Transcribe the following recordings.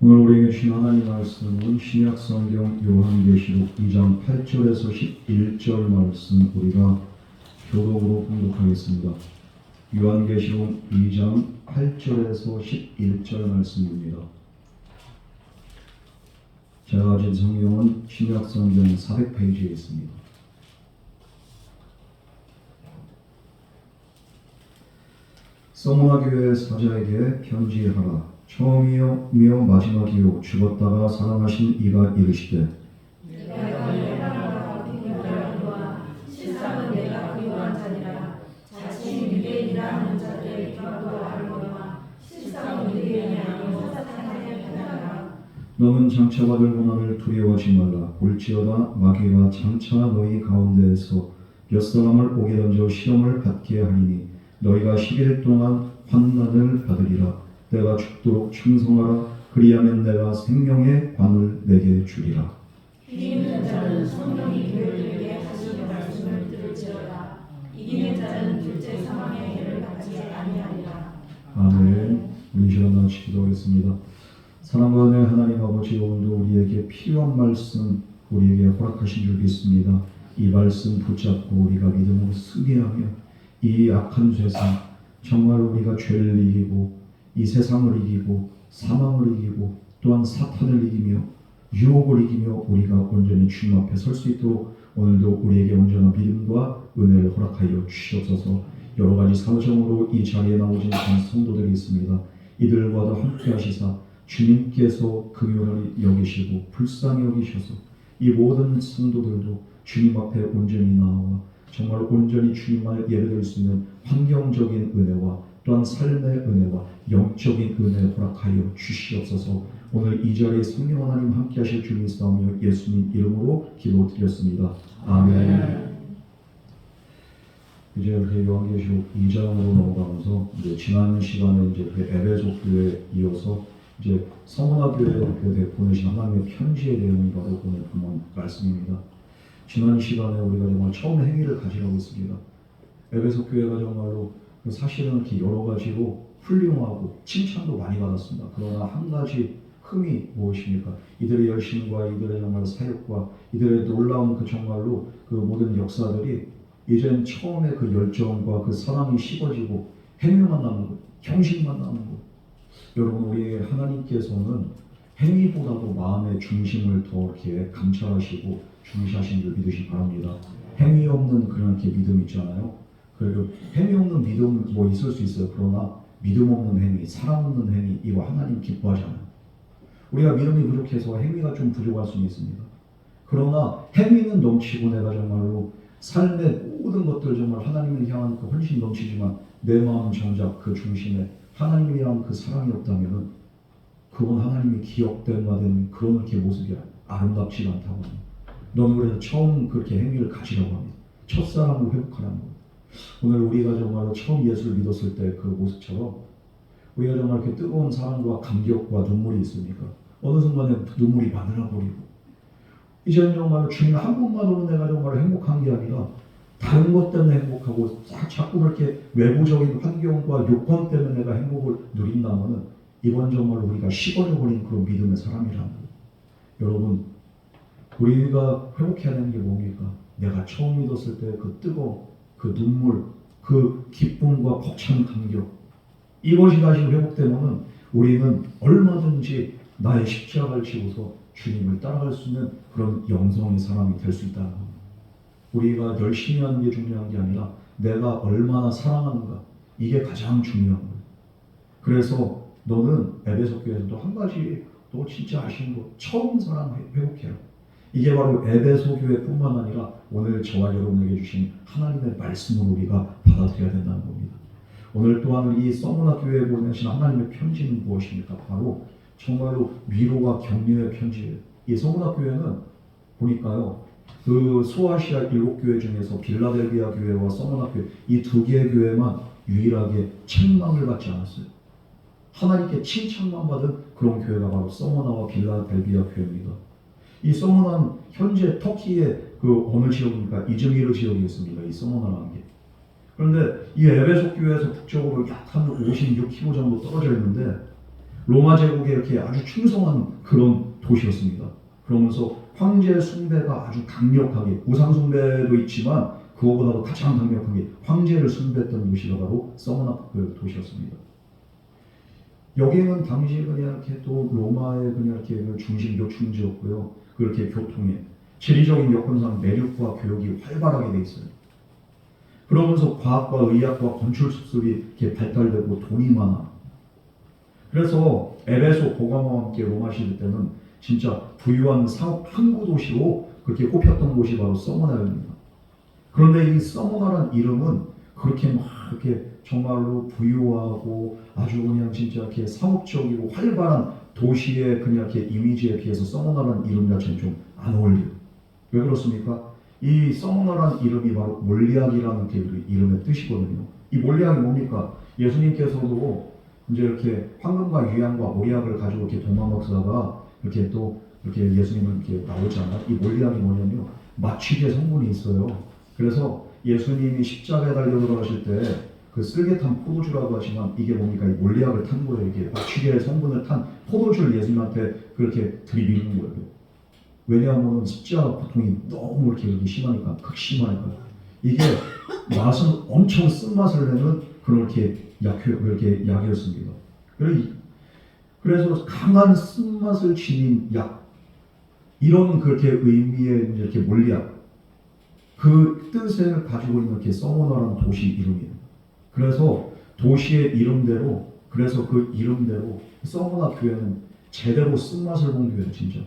오늘 우리에게 주신 하나님 말씀은 신약성경 요한계시록 2장 8절에서 11절 말씀 우리가 교독으로 봉독하겠습니다. 요한계시록 2장 8절에서 11절 말씀입니다. 제가 가진 성경은 신약성경 400페이지에 있습니다. 서머나 교회 사자에게 편지하라. 처음이요 마지막이요 죽었다가 살아나신 이가 이르시되 내가 예라가 비교하노라. 실상은 내가 그리워한 자니라. 자칭 유대인이라는 자들의 비방도 알거니와 실상은 유대인이 아니요 사탄의 편하라. 너는 장차 받을 고난을 두려워하지 말라. 볼지어다 마귀가 장차 너희 가운데에서 몇 사람을 옥에 던져 시험을 받게 하리니 너희가 10일 동안 환난을 받으리라. 내가 죽도록 충성하라. 그리하면 내가 생명의 관을 내게 주리라. 귀 있는 자는 성령이 교회들에게 하시는 말씀을 들을지어다. 이기는 자는 둘째 사망의 해를 받지 아니하리라. 아멘. 우리 시간 같이 기도하겠습니다. 사랑과 은혜 하나님 아버지, 오늘도 우리에게 필요한 말씀 우리에게 허락하신 줄 믿습니다. 이 말씀 붙잡고 우리가 믿음으로 승리하며 이 악한 세상, 정말 우리가 죄를 이기고 이 세상을 이기고 사망을 이기고 또한 사탄을 이기며 유혹을 이기며 우리가 온전히 주님 앞에 설 수 있도록 오늘도 우리에게 온전한 믿음과 은혜를 허락하여 주시옵소서. 여러 가지 사정으로 이 자리에 나오신 성도들이 있습니다. 이들과도 함께 하시사 주님께서 금요를 여기시고 불쌍히 여기셔서 이 모든 성도들도 주님 앞에 온전히 나와 정말 온전히 주님을 예배드릴 수 있는 환경적인 은혜와 또한 삶의 은혜와 영적인 은혜를 허락하여 주시옵소서. 오늘 이 자리에 성령 하나님 함께 하실 줄 믿사오며 예수님 이름으로 기도드렸습니다. 아멘. 이제 이렇게 요한계시록 2장으로 넘어가면서 이제 지난 시간에 이제 에베소 교회에 이어서 이제 서머나 교회에 보내신 하나님의 편지의 내용이 바로 오늘 본문 말씀입니다. 지난 시간에 우리가 정말 처음 행위를 가지려고 했습니다. 에베소 교회가 정말로 사실은 이렇게 여러 가지로 훌륭하고 칭찬도 많이 받았습니다. 그러나 한 가지 흠이 무엇입니까? 이들의 열심과 이들의 정말 사역과 이들의 놀라운 그 정말로 그 모든 역사들이 이젠 처음에 그 열정과 그 사랑이 식어지고 행위만 남는 것, 형식만 남는 것. 여러분, 우리 하나님께서는 행위보다도 마음의 중심을 더 이렇게 감찰하시고 중시하신 줄 믿으시기 바랍니다. 행위 없는 그런 이렇게 믿음 있잖아요. 그리고 행위 없는 믿음 뭐 있을 수 있어요. 그러나 믿음 없는 행위, 사랑 없는 행위, 이거 하나님 기뻐하잖아요. 우리가 믿음이 부족해서 행위가 좀 부족할 수는 있습니다. 그러나 행위는 넘치고 내가 정말로 삶의 모든 것들 정말 하나님을 향한 그 헌신 넘치지만 내 마음 정작 그 중심에 하나님을 향한 그 사랑이 없다면 그건 하나님이 기억된 바된 그런 이렇게 모습이 아름답지가 않다고 합니다. 너는 그래서 처음 그렇게 행위를 가지라고 합니다. 첫사랑을 회복하라는 거예요. 오늘 우리가 정말로 처음 예수를 믿었을 때 그 모습처럼 우리가 정말 이렇게 뜨거운 사랑과 감격과 눈물이 있습니까? 어느 순간에 눈물이 마늘어버리고 이제는 정말로 주님 한 분만으로 내가 정말 행복한 게 아니라 다른 것 때문에 행복하고 자꾸 그렇게 외부적인 환경과 요건 때문에 내가 행복을 누린다면 이건 정말 우리가 식어져버린 그런 믿음의 사람이라는 거예요. 여러분, 우리가 회복해야 되는 게 뭡니까? 내가 처음 믿었을 때 그 뜨거움, 그 눈물, 그 기쁨과 벅찬 감격, 이것이 다시 회복되면 우리는 얼마든지 나의 십자가를 지고서 주님을 따라갈 수 있는 그런 영성의 사람이 될 수 있다는 겁니다. 우리가 열심히 하는 게 중요한 게 아니라 내가 얼마나 사랑하는가, 이게 가장 중요한 거예요. 그래서 너는 에베소 교회에서도 한 가지 너 진짜 아시는 거, 처음 사랑 회복해라. 이게 바로 에베소 교회뿐만 아니라 오늘 저와 여러분에게 주신 하나님의 말씀을 우리가 받아들여야 된다는 겁니다. 오늘 또한 이 서머나 교회에 보내신 하나님의 편지는 무엇입니까? 바로 정말로 위로와 격려의 편지예요. 이 서머나 교회는 보니까요, 그 소아시아 7교회 중에서 빌라델비아 교회와 서머나 교회 이 두 개의 교회만 유일하게 책망을 받지 않았어요. 하나님께 칭찬만 받은 그런 교회가 바로 서머나와 빌라델비아 교회입니다. 이 서머나는 현재 터키의 그 어느 지역입니까? 이즈미르 지역이 있습니다. 이 서머나라는 게. 그런데 이 에베소 교회에서 북쪽으로 약 한 56km 정도 떨어져 있는데 로마 제국에 이렇게 아주 충성한 그런 도시였습니다. 그러면서 황제 숭배가 아주 강력하게, 우상 숭배도 있지만 그거보다도 가장 강력하게 황제를 숭배했던 도시가 바로 서머나 그 도시였습니다. 여기는 당시 그냥 이렇게 또 로마의 그냥 이렇게 그 중심 요충지였고요. 그렇게 교통에 지리적인 여건상 내륙과 교역이 활발하게 돼 있어요. 그러면서 과학과 의학과 건축 수술이 이렇게 발달되고 돈이 많아. 그래서 에베소 보가모와 함께 로마 시대 때는 진짜 부유한 상업 항구 도시로 그렇게 꼽혔던 곳이 바로 서머나입니다. 그런데 이 서머나란 이름은 그렇게 막 이렇게 정말로 부유하고 아주 그냥 진짜 이렇게 상업적이고 활발한 도시의 그냥 이렇게 이미지에 비해서 서머나란 이름 자체는 좀 안 어울려요. 왜 그렇습니까? 이 서머나란 이름이 바로 몰리학이라는 그 이름의 뜻이거든요. 이 몰리학이 뭡니까? 예수님께서도 이제 이렇게 황금과 유향과 몰리학을 가지고 이렇게 동방박사가 이렇게 또 이렇게 예수님을 이렇게 나오잖아요. 이 몰리학이 뭐냐면 마취제 성분이 있어요. 그래서 예수님이 십자가에 달려 들어가실 때 그 쓸개탄 포도주라고 하지만 이게 뭡니까? 이 몰리학을 탄 거예요. 이게 마취제 성분을 탄 포도주를 예수님한테 그렇게 들이미는 거예요. 왜냐하면 십자가 고통이 너무 이렇게 심하니까, 극심하니까. 이게 맛은 엄청 쓴맛을 내는 그렇게 약이었습니다. 그래서 강한 쓴맛을 지닌 약, 이런 그렇게 의미의 이렇게 몰리학, 그 뜻을 가지고 있는 이렇게 서머나라는 도시 이름이에요. 그래서 도시의 이름대로, 그래서 그 이름대로 서머나 교회는 제대로 쓴맛을 본 교회예요, 진짜.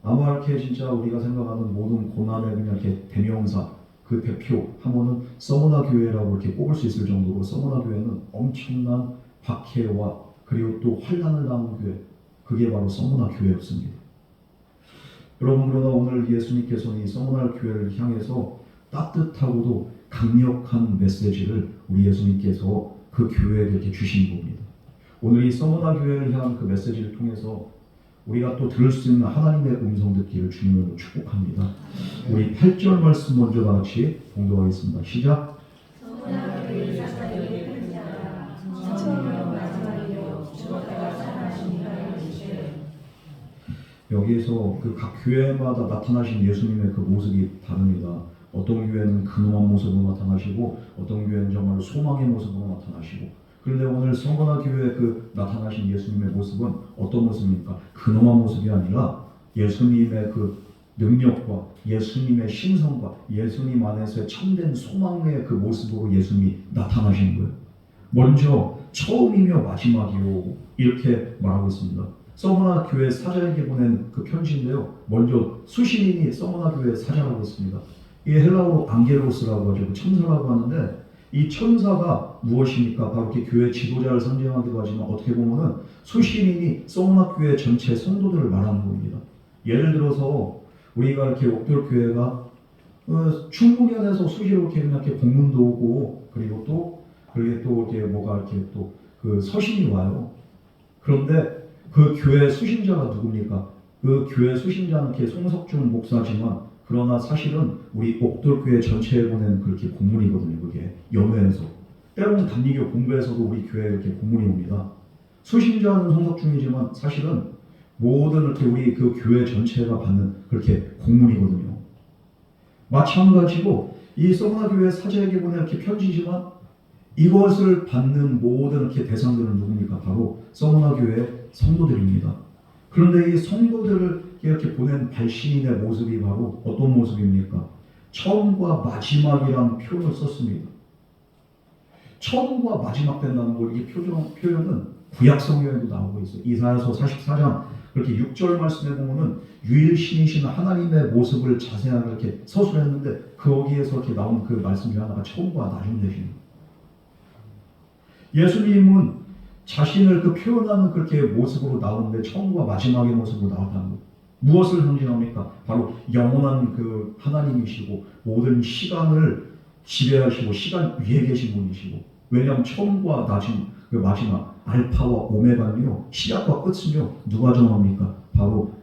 아마 이렇게 진짜 우리가 생각하는 모든 고난의 그냥 이렇게 대명사, 그 대표 하면은 서머나 교회라고 이렇게 꼽을 수 있을 정도로 서머나 교회는 엄청난 박해와 그리고 또 환난을 당한 교회, 그게 바로 서머나 교회였습니다. 여러분, 그러나 오늘 예수님께서는 이 서머나 교회를 향해서 따뜻하고도 강력한 메시지를 우리 예수님께서 그 교회에게 이렇게 주신 겁니다. 오늘 이 서머나 교회를 향한 그 메시지를 통해서 우리가 또 들을 수 있는 하나님의 음성 듣기를 주님으로 축복합니다. 우리 8절 말씀 먼저 다 같이 봉독하겠습니다. 시작. 여기에서 그 각 교회마다 나타나신 예수님의 그 모습이 다릅니다. 어떤 교회는 근엄한 모습으로 나타나시고 어떤 교회는 정말 소망의 모습으로 나타나시고, 그런데 오늘 서머나 교회에 그 나타나신 예수님의 모습은 어떤 모습입니까? 근엄한 모습이 아니라 예수님의 그 능력과 예수님의 신성과 예수님 안에서의 참된 소망의 그 모습으로 예수님이 나타나신 거예요. 먼저 처음이며 마지막이요, 이렇게 말하고 있습니다. 서머나 교회 사자에게 보낸 그 편지인데요. 먼저 수신인이 서머나 교회 사자라고 했습니다. 이 헬라어로 앙겔로스라고 하죠. 천사라고 하는데 이 천사가 무엇입니까? 바로 이렇게 교회 지도자를 상징하기도 하지만 어떻게 보면은 수신인이 서머나 교회 전체 성도들을 말하는 겁니다. 예를 들어서 우리가 이렇게 옥돌 교회가 충북연에서 수시로 이렇게 공문도 오고 그리고 또 그게 또 이렇게 뭐가 이렇게 또 그 서신이 와요. 그런데 그 교회 수신자가 누굽니까? 그 교회 수신자는 이렇게 송석준 목사지만 그러나 사실은 우리 옥돌교회 전체에 보낸 그렇게 공문이거든요. 그게 연회에서 때로는 단리교 공부에서도 우리 교회에 이렇게 공문이 옵니다. 수신자는 송석준이지만 사실은 모든 이렇게 우리 그 교회 전체가 받는 그렇게 공문이거든요. 마찬가지로 이 서머나 교회 사자에게 보낸 이렇게 편지지만 이것을 받는 모든 이렇게 대상들은 누굽니까? 바로 서머나 교회 성도들입니다. 그런데 이 성도들을 이렇게 보낸 발신인의 모습이 바로 어떤 모습입니까? 처음과 마지막이라는 표현을 썼습니다. 처음과 마지막 된다는 걸 이 표현은 구약 성경에도 나오고 있어요. 이사야서 44장 그렇게 6절 말씀에 보면은 유일신이신 하나님의 모습을 자세하게 이렇게 서술했는데 거기에서 이렇게 나온 그 말씀 중 하나가 처음과 나중 되십니다. 예수님은 자신을 그 표현하는 그렇게 모습으로 나오는데 처음과 마지막의 모습으로 나왔다는 것. 무엇을 상징합니까? 바로 영원한 그 하나님이시고 모든 시간을 지배하시고 시간 위에 계신 분이시고, 왜냐하면 처음과 그 마지막 알파와 오메가는요 시작과 끝은요 누가 정합니까? 바로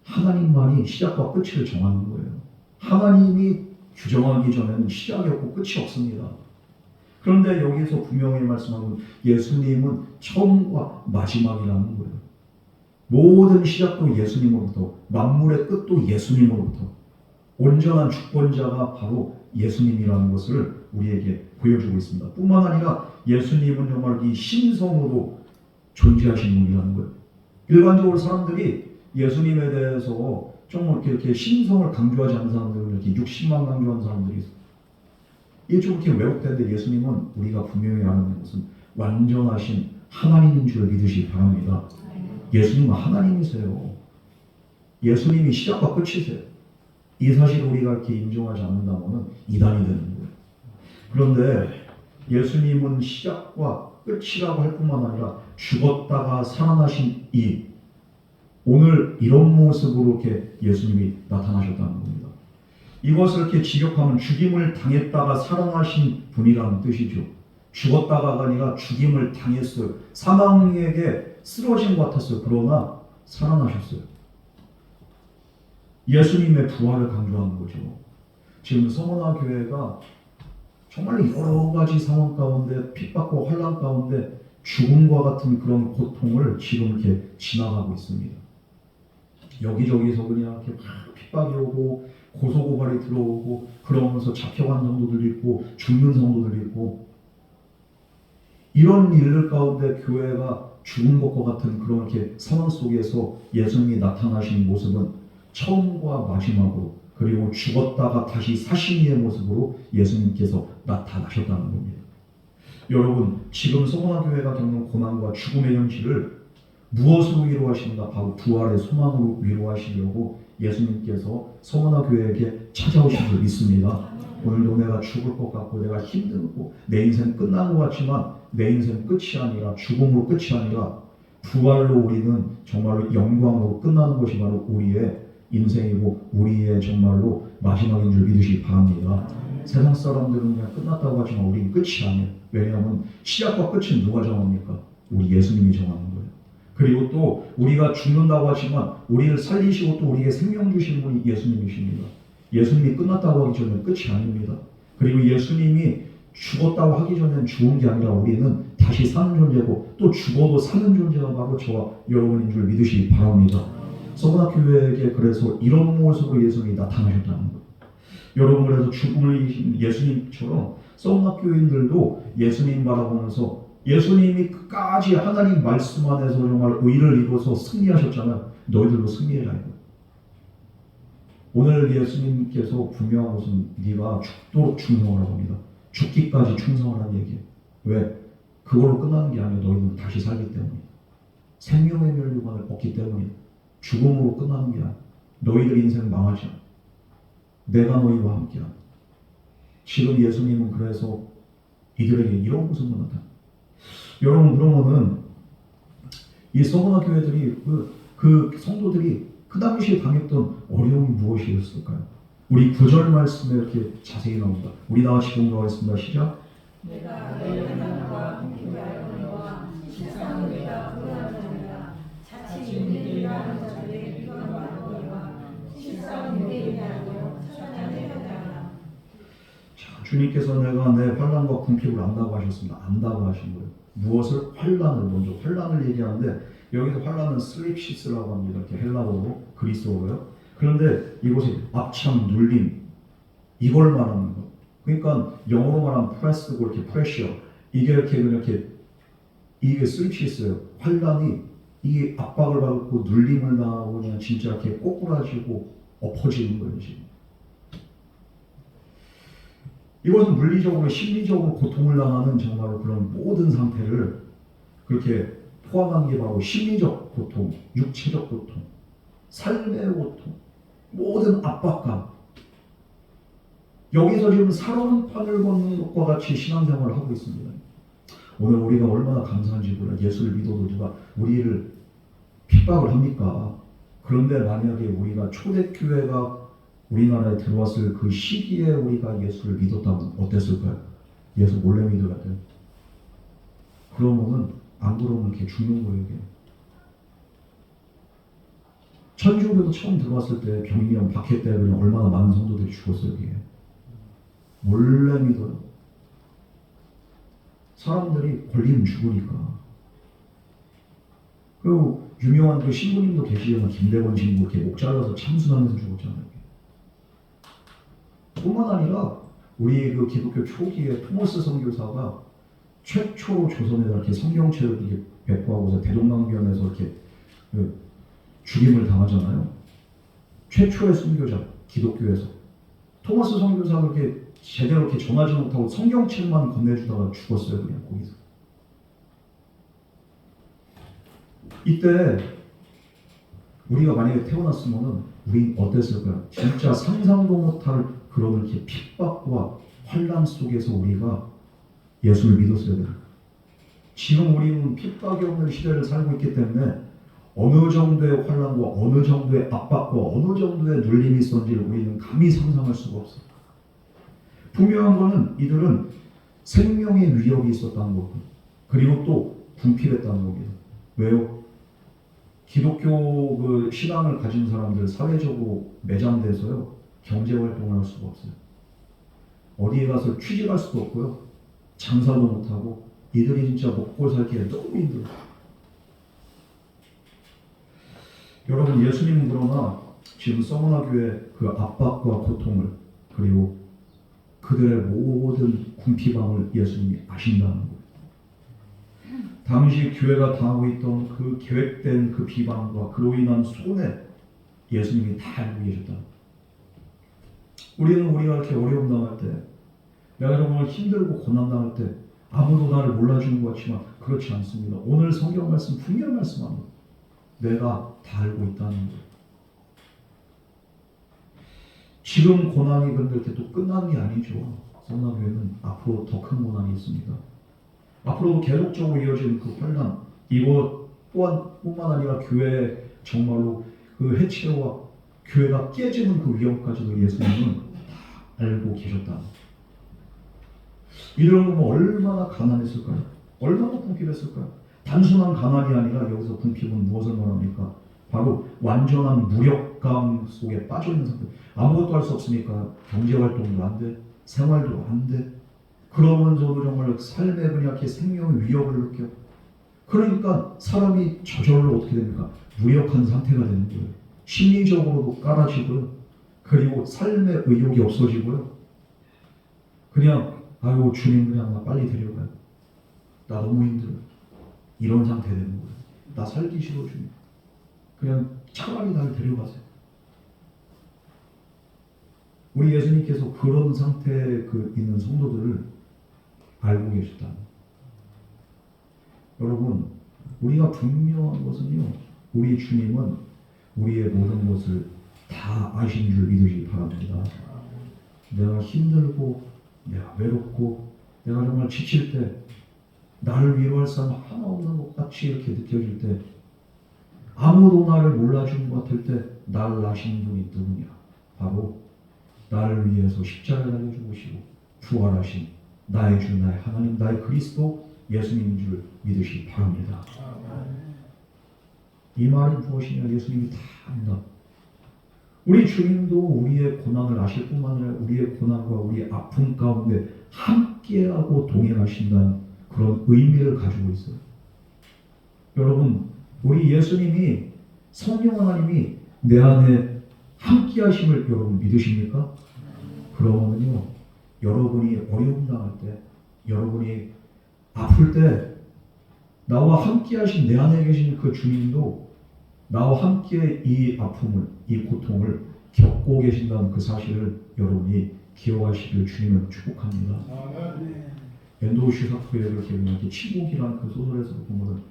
하나님만이 시작과 끝을 정하는 거예요. 하나님이 규정하기 전에는 시작이 없고 끝이 없습니다. 그런데 여기서 분명히 말씀하고 예수님은 처음과 마지막이라는 거예요. 모든 시작도 예수님으로부터, 만물의 끝도 예수님으로부터, 온전한 주권자가 바로 예수님이라는 것을 우리에게 보여주고 있습니다. 뿐만 아니라 예수님은 정말 이 신성으로 존재하신 분이라는 거예요. 일반적으로 사람들이 예수님에 대해서 좀 이렇게 신성을 강조하지 않는 사람들은 이렇게 육신만 강조하는 사람들이 있어요. 이게 좀 이렇게 왜곡되는데 예수님은 우리가 분명히 아는 것은 완전하신 하나님인 줄 믿으시기 바랍니다. 예수님은 하나님이세요. 예수님이 시작과 끝이세요. 이 사실을 우리가 이렇게 인정하지 않는다면 이단이 되는 거예요. 그런데 예수님은 시작과 끝이라고 할 뿐만 아니라 죽었다가 살아나신 이 오늘 이런 모습으로 이렇게 예수님이 나타나셨다는 겁니다. 이것을 이렇게 직역하면 죽임을 당했다가 살아나신 분이라는 뜻이죠. 죽었다가가 아니라 죽임을 당했어요. 사망에게 쓰러진 것 같았어요. 그러나 살아나셨어요. 예수님의 부활을 강조하는 거죠. 지금 서머나 교회가 정말 여러 가지 상황 가운데 핍박과 환난 가운데 죽음과 같은 그런 고통을 지금 이렇게 지나가고 있습니다. 여기저기서 그냥 이렇게 막 핍박이 오고 고소고발이 들어오고 그러면서 잡혀간 성도들이 있고 죽는 성도들이 있고 이런 일들 가운데 교회가 죽은 것과 같은 그런 이렇게 상황 속에서 예수님이 나타나신 모습은 처음과 마지막으로 그리고 죽었다가 다시 사신 이의 모습으로 예수님께서 나타나셨다는 겁니다. 여러분 지금 서머나 교회가 겪는 고난과 죽음의 현실을 무엇으로 위로하시는가? 바로 부활의 소망으로 위로하시려고 예수님께서 서머나 교회에게 찾아오신 줄 믿습니다. 오늘도 내가 죽을 것 같고 내가 힘들고 내 인생 끝난 것 같지만 내 인생 끝이 아니라 죽음으로 끝이 아니라 부활로 우리는 정말로 영광으로 끝나는 것이 바로 우리의 인생이고 우리의 정말로 마지막인 줄 믿으시기 바랍니다. 세상 사람들은 그냥 끝났다고 하지만 우리는 끝이 아니에요. 왜냐하면 시작과 끝은 누가 정합니까? 우리 예수님이 정하는 거예요. 그리고 또 우리가 죽는다고 하지만 우리를 살리시고 또 우리에게 생명 주시는 분이 예수님이십니다. 예수님이 끝났다고 하기 전에 끝이 아닙니다. 그리고 예수님이 죽었다고 하기 전에는 죽은 게 아니라 우리는 다시 사는 존재고 또 죽어도 사는 존재가 바로 저와 여러분인 줄 믿으시기 바랍니다. 서머나 교회에게 그래서 이런 모습으로 예수님이 나타나셨다는 거예요. 여러분 그래서 죽음을 이기신 예수님처럼 서머나 교인들도 예수님 바라보면서 예수님이 끝까지 하나님 말씀 안에서 정말 의를 이루어서 승리하셨잖아요. 너희들도 승리해라 이거. 오늘 예수님께서 분명한 것은 네가 죽도록 충성하라고 합니다. 죽기까지 충성하라는 얘기예요. 왜? 그걸로 끝나는 게 아니에요. 너희는 다시 살기 때문이에요. 생명의 멸류관을 얻기 때문이에요. 죽음으로 끝나는 게 아니에요. 너희들 인생 망하지 않아. 내가 너희와 함께하다. 지금 예수님은 그래서 이들에게 이런 모습을 나타납니다. 여러분 그러면은 이 서머나 교회들이 그 성도들이 그 당시에 당했던 어려움이 무엇이었을까요? 우리 9절 말씀에 이렇게 자세히 나옵니다. 우리 다 같이 공부하겠습니다. 시작. 내가 너희 하나님과 함께 하여와 실상은 내가 불안하니라 자칫 윤대인이라 하는 자들의 비방받거니와 실상은 윤대인이 아니요 사탄의 하나라. 자, 주님께서 내가 내 환난과 궁핍을 안다고 하셨습니다. 안다고 하신 거예요. 무엇을? 환난을 먼저 환난을 얘기하는데 여기서 환난은 슬립시스라고 합니다. 이렇게 헬라어로 그리스어로요. 그런데 이곳이 압참, 눌림 이걸 말하는 거. 그러니까 영어로 말하면 프레스고 이렇게 프레셔 이게 이렇게 이게 슬립시스예요. 환난이 이게 압박을 받고 눌림을 당하고 그냥 진짜 이렇게 꼬꾸라지고 엎어지는 거예요 지금. 이것은 물리적으로 심리적으로 고통을 당하는 정말로 그런 모든 상태를 그렇게 포함한 게 바로 심리적 고통, 육체적 고통, 삶의 고통, 모든 압박감. 여기서 지금 살아오는 판을 걷는 것과 같이 신앙생활을 하고 있습니다. 오늘 우리가 얼마나 감사한지 몰라. 예수를 믿어도 누가 우리를 핍박을 합니까? 그런데 만약에 우리가 초대교회가 우리나라에 들어왔을 그 시기에 우리가 예수를 믿었다면 어땠을까요? 예수 몰래 믿어야 돼요. 그러면은 안 그러면 이렇게 죽는 거예요. 이게. 천주교도 처음 들어왔을 때 병이면 박해 때 그냥 얼마나 많은 성도들이 죽었어요. 이게. 몰래 믿어요. 사람들이 걸리면 죽으니까. 그리고 유명한 그 신부님도 계시지만 김대건 신부 이렇게 목 잘라서 참순하면서 죽었잖아요. 뿐만 아니라 우리 그 기독교 초기에 토마스 선교사가 최초로 조선에다 이렇게 성경책을 이렇게 배포하고서 대동강변에서 이렇게 그 죽임을 당하잖아요. 최초의 선교자 기독교에서 토마스 선교사가 이렇게 제대로 이렇게 전하지 못하고 성경책만 건네주다가 죽었어요. 그냥 거기서. 이때 우리가 만약에 태어났으면은 우리 어땠을까요? 진짜 상상도 못할 그런 이렇게 핍박과 환란 속에서 우리가 예수를 믿었어야 돼요. 지금 우리는 핍박이 없는 시대를 살고 있기 때문에 어느 정도의 환란과 어느 정도의 압박과 어느 정도의 눌림이 있었는지를 우리는 감히 상상할 수가 없어요. 분명한 것은 이들은 생명의 위협이 있었다는 것, 그리고 또 궁핍했다는 겁니다. 왜요? 기독교 그 신앙을 가진 사람들 사회적으로 매장돼서요 경제 활동을 할 수가 없어요. 어디에 가서 취직할 수도 없고요, 장사도 못하고 이들이 진짜 먹고 살기에 너무 힘들어요. 여러분, 예수님은 그러나 지금 서머나 교회 그 압박과 고통을 그리고 그들의 모든 궁핍함을 예수님이 아신다는 거예요. 당시 교회가 당하고 있던 그 계획된 그 비방과 그로 인한 손해 예수님이 다 알고 계셨다. 우리는 우리가 이렇게 어려움 당할 때, 내가 정말 힘들고 고난 당할 때 아무도 나를 몰라주는 것 같지만 그렇지 않습니다. 오늘 성경 말씀 분명히 말씀합니다. 내가 다 알고 있다는 거예요. 지금 고난이 그런데 이렇게 또 끝나는 게 아니죠. 서머나교회는 앞으로 더 큰 고난이 있습니다. 앞으로도 계속적으로 이어지는 그 환난, 이것 뿐만 아니라 교회 정말로 그 해체와 교회가 깨지는 그 위험까지도 예수님은 다 알고 계셨다. 이들은 보면 얼마나 가난했을까요? 얼마나 궁핍했을까요? 단순한 가난이 아니라 여기서 궁핍은 무엇을 말합니까? 바로 완전한 무력감 속에 빠져있는 상태. 아무것도 할 수 없으니까 경제활동도 안 돼, 생활도 안 돼. 그러면서도 정말 삶에 그냥 이렇게 생명의 위협을 느껴. 그러니까 사람이 저절로 어떻게 됩니까? 무력한 상태가 되는 거예요. 심리적으로도 깔아지고요. 그리고 삶의 의욕이 없어지고요. 그냥 아이고 주님 그냥 나 빨리 데려가요. 나 너무 힘들어. 이런 상태 되는 거예요. 나 살기 싫어 주님. 그냥 차라리 날 데려가세요. 우리 예수님께서 그런 상태에 있는 성도들을 알고 계셨다. 여러분, 우리가 분명한 것은요, 우리 주님은 우리의 모든 것을 다 아신 줄 믿으시기 바랍니다. 내가 힘들고 내가 외롭고 내가 정말 지칠 때 나를 위로할 사람 하나 없는 것 같이 이렇게 느껴질 때, 아무도 나를 몰라주는 것 같을 때 나를 아시는 분이 누구냐? 바로 나를 위해서 십자가에 달려 죽으시고 부활하신 나의 주, 나의 하나님, 나의 그리스도 예수님인 줄 믿으시기 바랍니다. 이 말이 무엇이냐? 예수님이 다 안다. 우리 주님도 우리의 고난을 아실 뿐만 아니라 우리의 고난과 우리의 아픔 가운데 함께하고 동행하신다는 그런 의미를 가지고 있어요. 여러분, 우리 예수님이, 성령 하나님이 내 안에 함께하심을 여러분 믿으십니까? 그러면요, 여러분이 어려움 당할 때, 여러분이 아플 때 나와 함께하신 내 안에 계신 그 주님도 나와 함께 이 아픔을, 이 고통을 겪고 계신다는 그 사실을 여러분이 기억하시길 주님을 축복합니다. 엔도 슈사쿠의 이렇게 치국이라는 그 소설에서 보면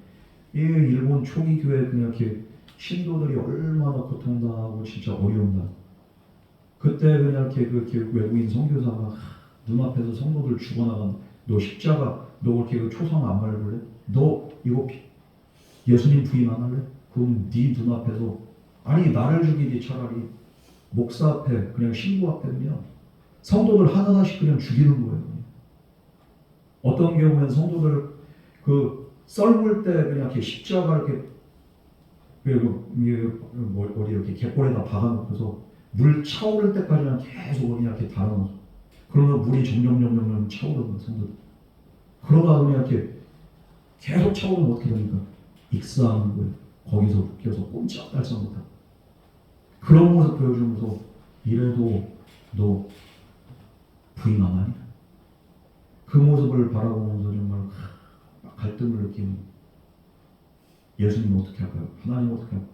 이 일본 초기 교회 그냥 이렇게 신도들이 얼마나 고통당하고 진짜 어려운다. 그때 그냥 이렇게 외국인 선교사가 눈앞에서 성도들 죽어나간, 너 십자가, 너 그렇게 그 초상 안 밟을래? 너 이거 예수님 부인 안 할래? 그럼 네 눈앞에서, 아니 나를 죽이지 차라리 목사 앞에, 그냥 신부 앞에 그냥 성도들 하나하나씩 그냥 죽이는 거예요. 어떤 경우에는 성도들 그 썰물 때 그냥 이렇게 십자가 이렇게 어디 이렇게 갯벌에다 박아놓고서 물 차오를 때까지는 계속 그냥 이렇게 달아놓고, 그러면 물이 점점 차오르는 성도들. 그러다 그냥 이렇게 계속 차오르면 어떻게 됩니까? 익사하는 거예요. 거기서 묶여서 꼼짝달싹 못하고. 그런 모습 보여주면서 이래도 너 부인 안 하냐? 그 모습을 바라보면서 정말 갈등을 느끼는 예수님 어떻게 할까요? 하나님 어떻게 할까요?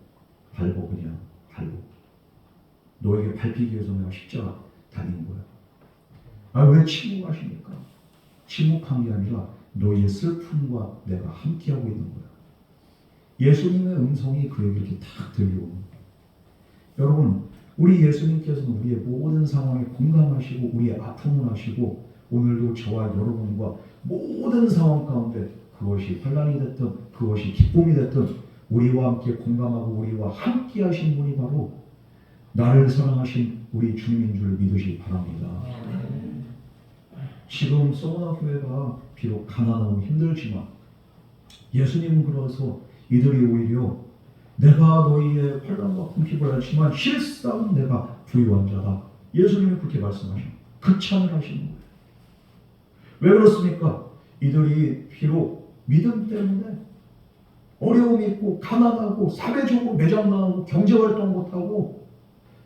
밟어 그냥 밟어. 너에게 밟히기 위해서 내가 십자가 달린 거야. 아, 왜 침묵하십니까? 침묵한 게 아니라 너희의 슬픔과 내가 함께하고 있는 거야. 예수님의 음성이 그에게 이렇게 탁 들려오는 거야. 여러분, 우리 예수님께서는 우리의 모든 상황에 공감하시고 우리의 아픔을 아시고 오늘도 저와 여러분과 모든 상황 가운데 그것이 환난이 됐든 그것이 기쁨이 됐든 우리와 함께 공감하고 우리와 함께 하신 분이 바로 나를 사랑하신 우리 주님인 줄 믿으시기 바랍니다. 지금 소모나 교회가 비록 가난하고 힘들지만 예수님은 그래서 이들이 오히려 내가 너희의 환난과 궁핍을 알지만 실상은 내가 부유한 자다. 예수님이 그렇게 말씀하십니다. 극찬을 하시는 거예요. 왜 그렇습니까? 이들이 비록 믿음 때문에 어려움이 있고 가난하고 사회적으로 매장당하고 경제활동 못하고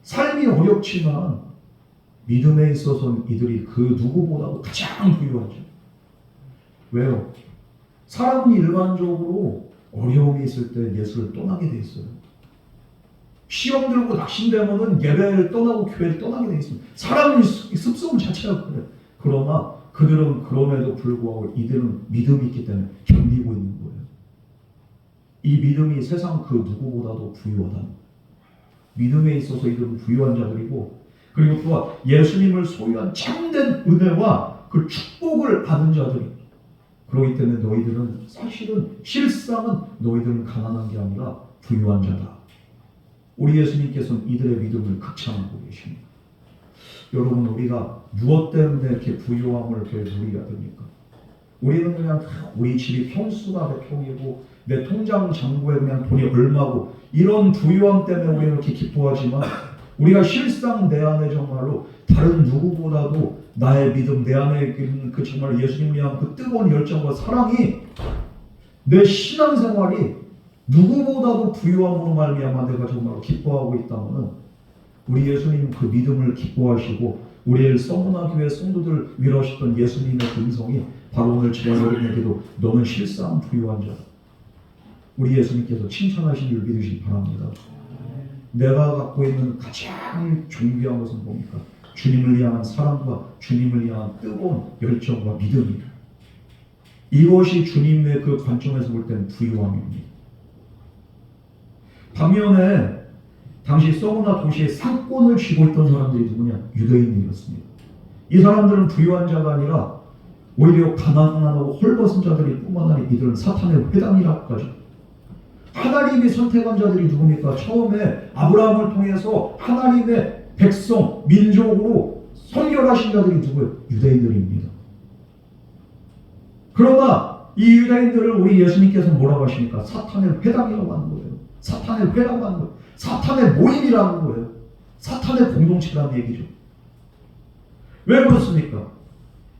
삶이 어렵지만 믿음에 있어서는 이들이 그 누구보다도 가장 부유하죠. 왜요? 사람은 일반적으로 어려움이 있을 때 예수를 떠나게 돼 있어요. 시험 들고 낙심되면은 예배를 떠나고 교회를 떠나게 돼 있습니다. 사람의 습성 자체가 그래. 그러나 그들은 그럼에도 불구하고 이들은 믿음이 있기 때문에 견디고 있는 거예요. 이 믿음이 세상 그 누구보다도 부유하다는 거예요. 믿음에 있어서 이들은 부유한 자들이고 그리고 또한 예수님을 소유한 참된 은혜와 그 축복을 받은 자들이 그렇기 때문에 너희들은 사실은 실상은 너희들은 가난한 게 아니라 부유한 자다. 우리 예수님께서는 이들의 믿음을 극찬하고 계십니다. 여러분 우리가 무엇 때문에 이렇게 부유함을 이렇게 누리게 됩니까? 우리는 그냥 우리 집이 평수가 몇 평이고 내 통장 잔고에 그냥 돈이 얼마고 이런 부유함 때문에 우리는 이렇게 기뻐하지만 우리가 실상 내 안에 정말로 다른 누구보다도 나의 믿음 내 안에 있는 그 정말 예수님을 향한 그 뜨거운 열정과 사랑이 내 신앙생활이 누구보다도 부유함으로 말미암아 내가 정말로 기뻐하고 있다면 우리 예수님 그 믿음을 기뻐하시고 우리의 서문화 교회 성도들 위로하셨던 예수님의 그 음성이 바로 오늘 저와 여러분에게도 너는 실상 부유한 자다. 우리 예수님께서 칭찬하신 줄 믿으시기 바랍니다. 내가 갖고 있는 가장 존귀한 것은 뭡니까? 주님을 향한 사랑과 주님을 향한 뜨거운 열정과 믿음입니다. 이것이 주님의 그 관점에서 볼 때는 부유함입니다. 반면에 당시 서문화 도시의 상권을 쥐고 있던 사람들이 누구냐? 유대인들이었습니다. 이 사람들은 부유한 자가 아니라 오히려 가난하고 헐벗은 자들이 뿐만 아니라 이들은 사탄의 회당이라고까지. 하나님이 선택한 자들이 누굽니까? 처음에 아브라함을 통해서 하나님의 백성, 민족으로 선결하신 자들이 누구예요? 유대인들입니다. 그러나 이 유대인들을 우리 예수님께서 뭐라고 하십니까? 사탄의 회당이라고 하는 거예요. 사탄의 회당이라고 하는 거예요. 사탄의 모임이라는 거예요. 사탄의 공동체라는 얘기죠. 왜 그렇습니까?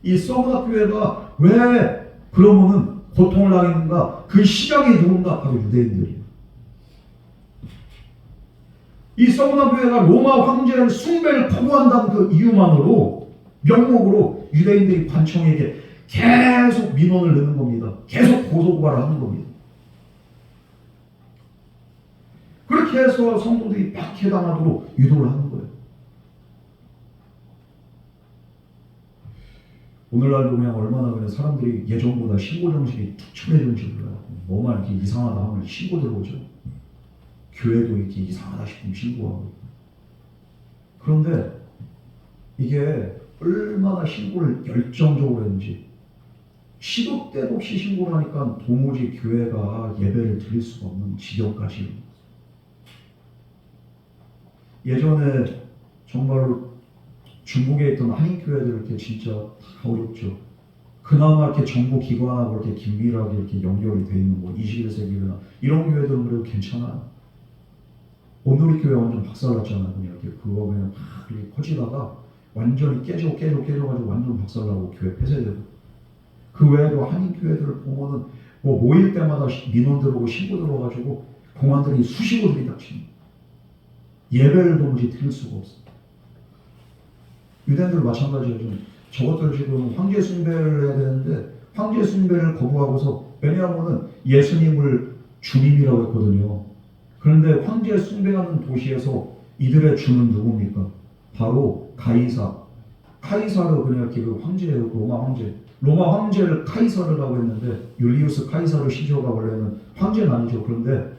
이 서문화 교회가 왜 그러면은 고통을 당했는가? 그 시작이 누군가? 바로 유대인들이에요. 이 서문화 교회가 로마 황제의 숭배를 거부한다는 그 이유만으로 명목으로 유대인들이 관청에게 계속 민원을 넣는 겁니다. 계속 고소고발을 하는 겁니다. 그렇게 해서 성도들이 박해당하도록 유도를 하는 거예요. 오늘날도 그냥 얼마나 그냥 사람들이 예전보다 신고 정신이 특출해졌는지 몰라요. 뭐만 이렇게 이상하다 하면 신고 들어오죠. 교회도 이렇게 이상하다 싶으면 신고하고. 그런데 이게 얼마나 신고를 열정적으로 했는지 시도 때도 없이 신고를 하니까 도무지 교회가 예배를 드릴 수가 없는 지경까지. 예전에 정말로 중국에 있던 한인교회들 이렇게 진짜 다 어렵죠. 그나마 이렇게 정부 기관하고 이렇게 긴밀하게 이렇게 연결이 돼 있는 뭐 21세기 교회나 이런 교회들은 그래도 괜찮아요. 오늘의 교회 완전 박살났잖아요. 그냥 이렇게 그거 그냥 막 이렇게 커지다가 완전히 깨져가지고 완전 박살나고 교회 폐쇄되고. 그 외에도 한인교회들을 보면은 뭐 모일 때마다 민원 들어오고 신고 들어와가지고 공안들이 수시고 들이닥치는 예배를 도무지 드릴 수가 없어. 유대인들 마찬가지예요. 저것들 지금 황제 숭배를 해야 되는데 황제 숭배를 거부하고서 왜냐하면은 예수님을 주님이라고 했거든요. 그런데 황제 숭배하는 도시에서 이들의 주는 누굽니까? 바로 카이사르 그냥 이렇게 그 황제예요. 로마 황제를 카이사르라고 했는데 율리우스 카이사르 시저가 원래는 황제는 아니죠. 그런데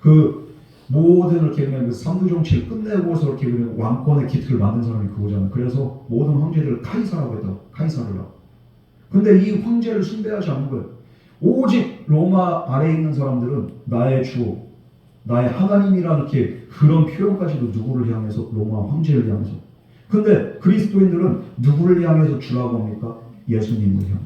그 모든 이렇게 그냥 그 삼두 정치를 끝내고서 이렇게 그냥 왕권의 기틀을 만든 사람이 그거잖아요. 그래서 모든 황제를 카이사라고 했다. 카이사르라고. 근데 이 황제를 숭배하지 않는 거예요. 오직 로마 아래에 있는 사람들은 나의 주, 나의 하나님이라는 이렇게 그런 표현까지도 누구를 향해서 로마 황제를 향해서. 근데 그리스도인들은 누구를 향해서 주라고 합니까? 예수님을 향해.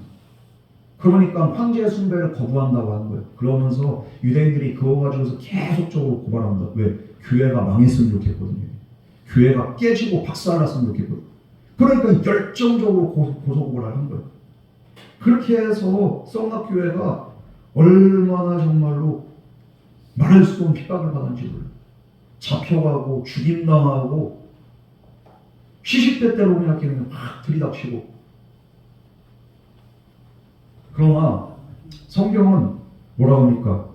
그러니까 황제 숭배를 거부한다고 하는 거예요. 그러면서 유대인들이 그거 가지고서 계속적으로 고발합니다. 왜? 교회가 망했으면 좋겠거든요. 교회가 깨지고 박살났으면 좋겠거든요. 그러니까 열정적으로 고소고발을 하는 거예요. 그렇게 해서 썩락교회가 얼마나 정말로 말할 수 없는 핍박을 받았는지 몰라요. 잡혀가고 죽임당하고 시시때때로 그냥 이렇게 막 들이닥치고. 그러나 성경은 뭐라고 합니까?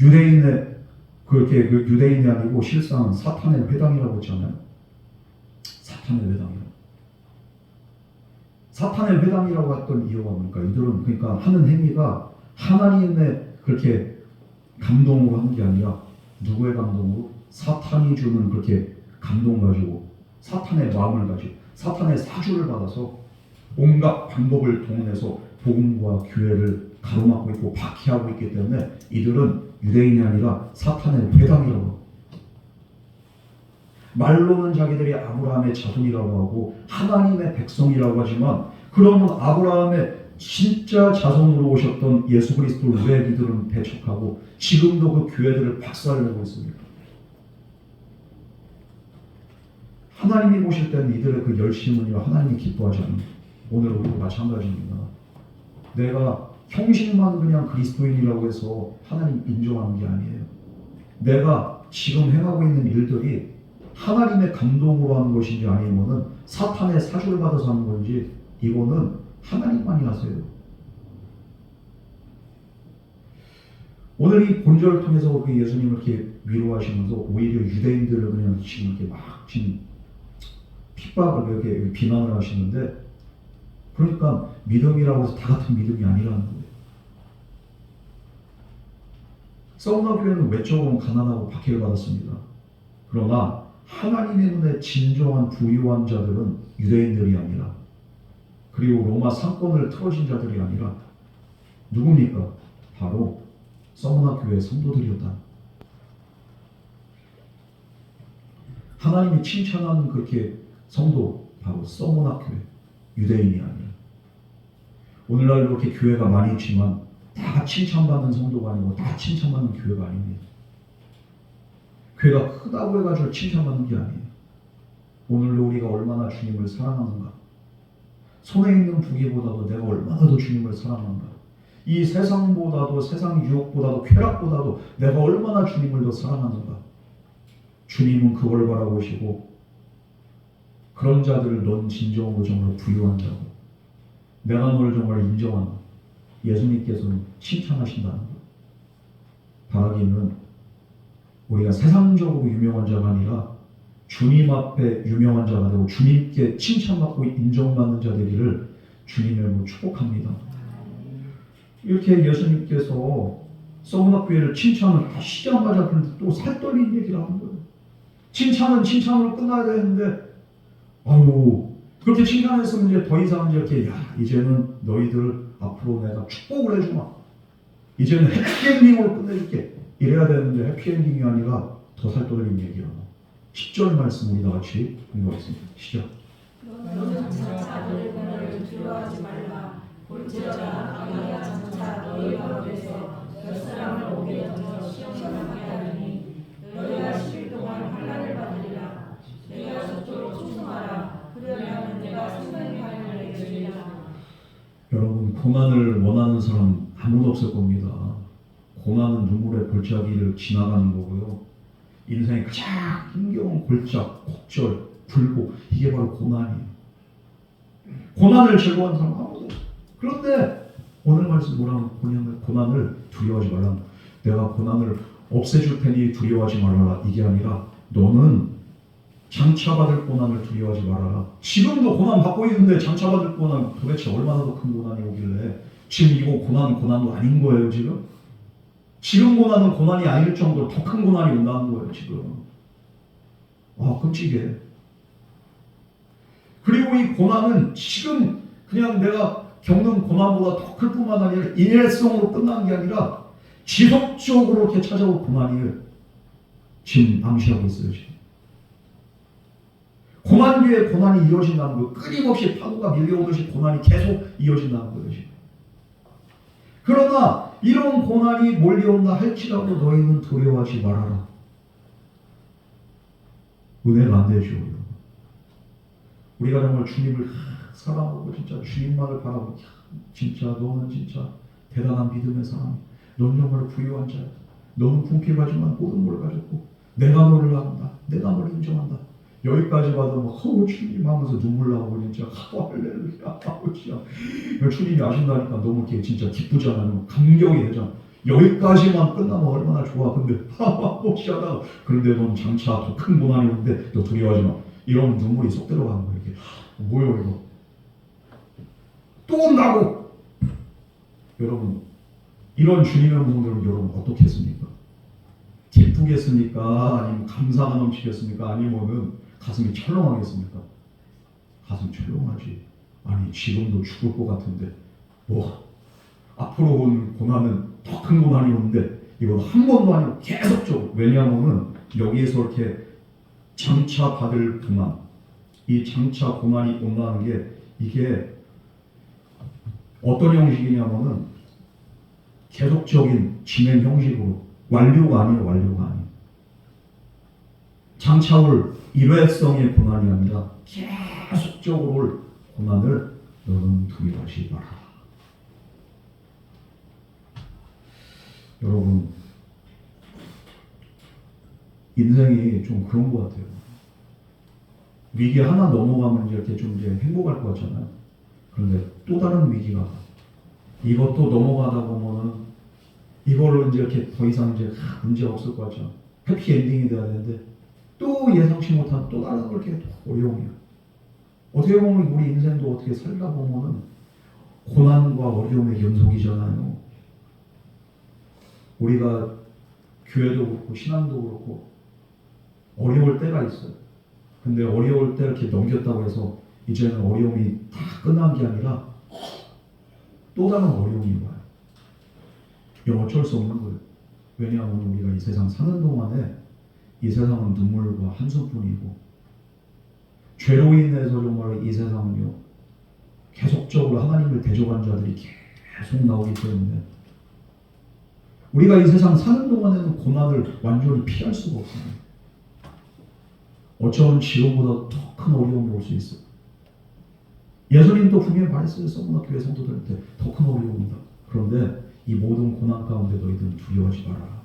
유대인의 그렇게 그 유대인이 아니고 실상 사탄의 회당이라고 했잖아요. 사탄의 회당이라고. 사탄의 회당이라고 했던 이유가 뭡니까? 이들은 그러니까 하는 행위가 하나님의 그렇게 감동으로 하는 게 아니라 누구의 감동으로? 사탄이 주는 그렇게 감동 가지고 사탄의 마음을 가지고 사탄의 사주를 받아서 온갖 방법을 동원해서 복음과 교회를 가로막고 있고 박해하고 있기 때문에 이들은 유대인이 아니라 사탄의 회당이라고 합니다. 말로는 자기들이 아브라함의 자손이라고 하고 하나님의 백성이라고 하지만 그러면 아브라함의 진짜 자손으로 오셨던 예수 그리스도를 왜 이들은 배척하고 지금도 그 교회들을 박살내고 있습니까? 하나님이 보실 때는 이들의 그 열심은요 하나님이 기뻐하지 않습니다. 오늘 우리도 마찬가지입니다. 내가 형식만 그냥 그리스도인이라고 해서 하나님 인정하는 게 아니에요. 내가 지금 행하고 있는 일들이 하나님의 감동으로 하는 것인지 아니면은 사탄의 사주를 받아서 하는 건지 이거는 하나님만이 아세요. 오늘 이 본절을 통해서 예수님을 이렇게 위로하시면서 오히려 유대인들을 그냥 지금 이렇게 막 지금 핍박을 이렇게 비난을 하시는데 그러니까 믿음이라고 해서 다 같은 믿음이 아니라는 거예요. 서우나 교회는 외적으로 가난하고 박해를 받았습니다. 그러나 하나님의 눈에 진정한 부유한 자들은 유대인들이 아니라 그리고 로마 상권을 틀어진 자들이 아니라 누굽니까? 바로 서우나 교회 성도들이었다. 하나님이 칭찬하는 그렇게 성도 바로 서우나 교회 유대인이 아니라 오늘날 이렇게 교회가 많이 있지만 다 칭찬받는 성도가 아니고 다 칭찬받는 교회가 아닙니다. 교회가 크다고 해가지고 칭찬받는 게 아니에요. 오늘도 우리가 얼마나 주님을 사랑하는가. 손에 있는 부귀보다도 내가 얼마나 더 주님을 사랑하는가. 이 세상보다도 세상 유혹보다도 쾌락보다도 내가 얼마나 주님을 더 사랑하는가. 주님은 그걸 바라보시고 그런 자들을 넌 진정으로 정말 부유한 자고 내가 너를 정말 인정한다. 예수님께서는 칭찬하신다는 것. 바라기는 우리가 세상적으로 유명한 자가 아니라 주님 앞에 유명한 자가 되고 주님께 칭찬받고 인정받는 자 되기를 주님의 이름으로 축복합니다. 이렇게 예수님께서 서우나 교회를 칭찬을 하시자마자 그런데 또 살떨린 얘기를 하는 거예요. 칭찬은 칭찬으로 끝나야 되는데 아유 그렇게 칭찬했으면 이제 더 이상 이렇게 이제는 너희들 앞으로 내가 축복을 해주마. 이제는 해피엔딩으로 끝내줄게. 이래야 되는데 해피엔딩이 아니라 더 살떨린 얘기하고 10절 말씀 우리 다 같이 공부하겠습니다. 시작. 너는 장차 아들 그날을 두려워하지 말라. 볼지어다 아기가 장차 너희 가운데서 몇 사람을 오게 던져 시험을 받게 하리니 너희가 10일 동안 환난을 받으리라. 내가 저쪽으로 충성하라. 그러면 내가 생명의 하나님을 내게 주리라. 고난을 원하는 사람 아무도 없을 겁니다. 고난은 눈물의 골짜기를 지나가는 거고요. 인생의 가장 힘겨운 골짝, 곡절, 굴곡, 이게 바로 고난이에요. 고난을 즐거워하는 사람 아무도 없어요. 그런데 오늘 말씀 뭐라고 고난을 두려워하지 말라. 내가 고난을 없애줄 테니 두려워하지 말아라. 이게 아니라 너는 장차받을 고난을 두려워하지 말아라. 지금도 고난 받고 있는데 장차받을 고난 도대체 얼마나 더 큰 고난이 오길래 지금 이거 고난도 아닌 거예요. 지금 고난은 고난이 아닐 정도로 더 큰 고난이 온다는 거예요. 지금. 끔찍해. 그리고 이 고난은 지금 그냥 내가 겪는 고난보다 더 클 뿐만 아니라 일회성으로 끝나는 게 아니라 지속적으로 이렇게 찾아올 고난이 지금 암시하고 있어요. 지금. 고난 뒤에 고난이 이어진다는 거예요. 끊임없이 파도가 밀려오듯이 고난이 계속 이어진다는 거예요. 지금. 그러나 이런 고난이 몰려온다 할지라도 너희는 두려워하지 말아라. 은혜가 안 되죠. 우리가 정말 주님을 사랑하고 진짜 주님만을 바라보고 진짜 너는 진짜 대단한 믿음의 사람이야. 넌 정말 부유한 자야. 너는 궁핍하지만 모든 걸 가졌고 내가 너를 안다. 내가 너를 인정한다. 여기까지 받으면 주님 하면서 눈물 나오고 진짜 할렐루야 진짜 주님이 아신다니까 너무 이렇게 진짜 기쁘잖아요. 감격이 되잖아. 여기까지만 끝나면 얼마나 좋아. 근데 하다 그런데 넌 장차 더 큰 고난이 오는데 너 두려워하지 마. 이러면 눈물이 쏙 들어가는 거예요. 이게 뭐예요 이거? 또 온다고. 여러분 이런 주님의 음성들은 여러분 어떻겠습니까? 기쁘겠습니까? 아니면 감사가 넘치겠습니까? 아니면은 가슴이 철렁하겠습니까? 가슴 철렁하지. 아니 지금도 죽을 것 같은데 앞으로 온 고난은 더 큰 고난이 오는데 이건 한 번도 아니고 계속적으로. 왜냐하면은 여기에서 이렇게 장차 받을 고난, 이 장차 고난이 온다는 게 이게 어떤 형식이냐면은 계속적인 진행 형식으로 완료가 아니에요. 장차 올 일회성의 고난이 아니라 계속적으로 올 고난을 너는 두려워하지 마라. 여러분 인생이 좀 그런 것 같아요. 위기 하나 넘어가면 이렇게 좀 이제 행복할 것 같잖아요. 그런데 또 다른 위기가 이것도 넘어가다 보면은 이걸로 이제 이렇게 더 이상 이제 문제 없을 것 같죠. 해피 엔딩이 돼야 되는데 또 예상치 못한 또 다른 걸 이렇게 어려움이야. 어떻게 보면 우리 인생도 어떻게 살다 보면은 고난과 어려움의 연속이잖아요. 우리가 교회도 그렇고 신앙도 그렇고 어려울 때가 있어요. 근데 어려울 때 이렇게 넘겼다고 해서 이제는 어려움이 다 끝난 게 아니라 또 다른 어려움이 와요. 이건 어쩔 수 없는 거예요. 왜냐하면 우리가 이 세상 사는 동안에 이 세상은 눈물과 한숨뿐이고 죄로 인해서 정말 이 세상은요 계속적으로 하나님을 대적한 자들이 계속 나오기 때문에 우리가 이 세상 사는 동안에는 고난을 완전히 피할 수가 없습니다. 어쩌면 지금보다 더 큰 어려움이 올 수 있어요. 예수님도 분명히 말했어요. 서머나 교회 성도들한테 더 큰 어려움이다. 그런데 이 모든 고난 가운데 너희들은 두려워하지 말아라.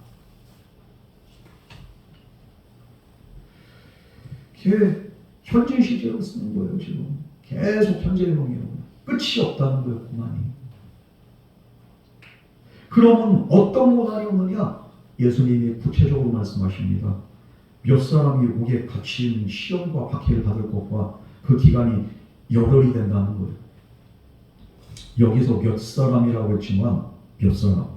이게 현재 시제로 쓰는 거예요. 지금 계속 현재형이에요. 끝이 없다는 거예요. 고난이. 그러면 어떤 고난이 오느냐? 예수님이 구체적으로 말씀하십니다. 몇 사람이 옥에 갇힌 시험과 박해를 받을 것과 그 기간이 열흘이 된다는 거예요. 여기서 몇 사람이라고 했지만 몇 사람.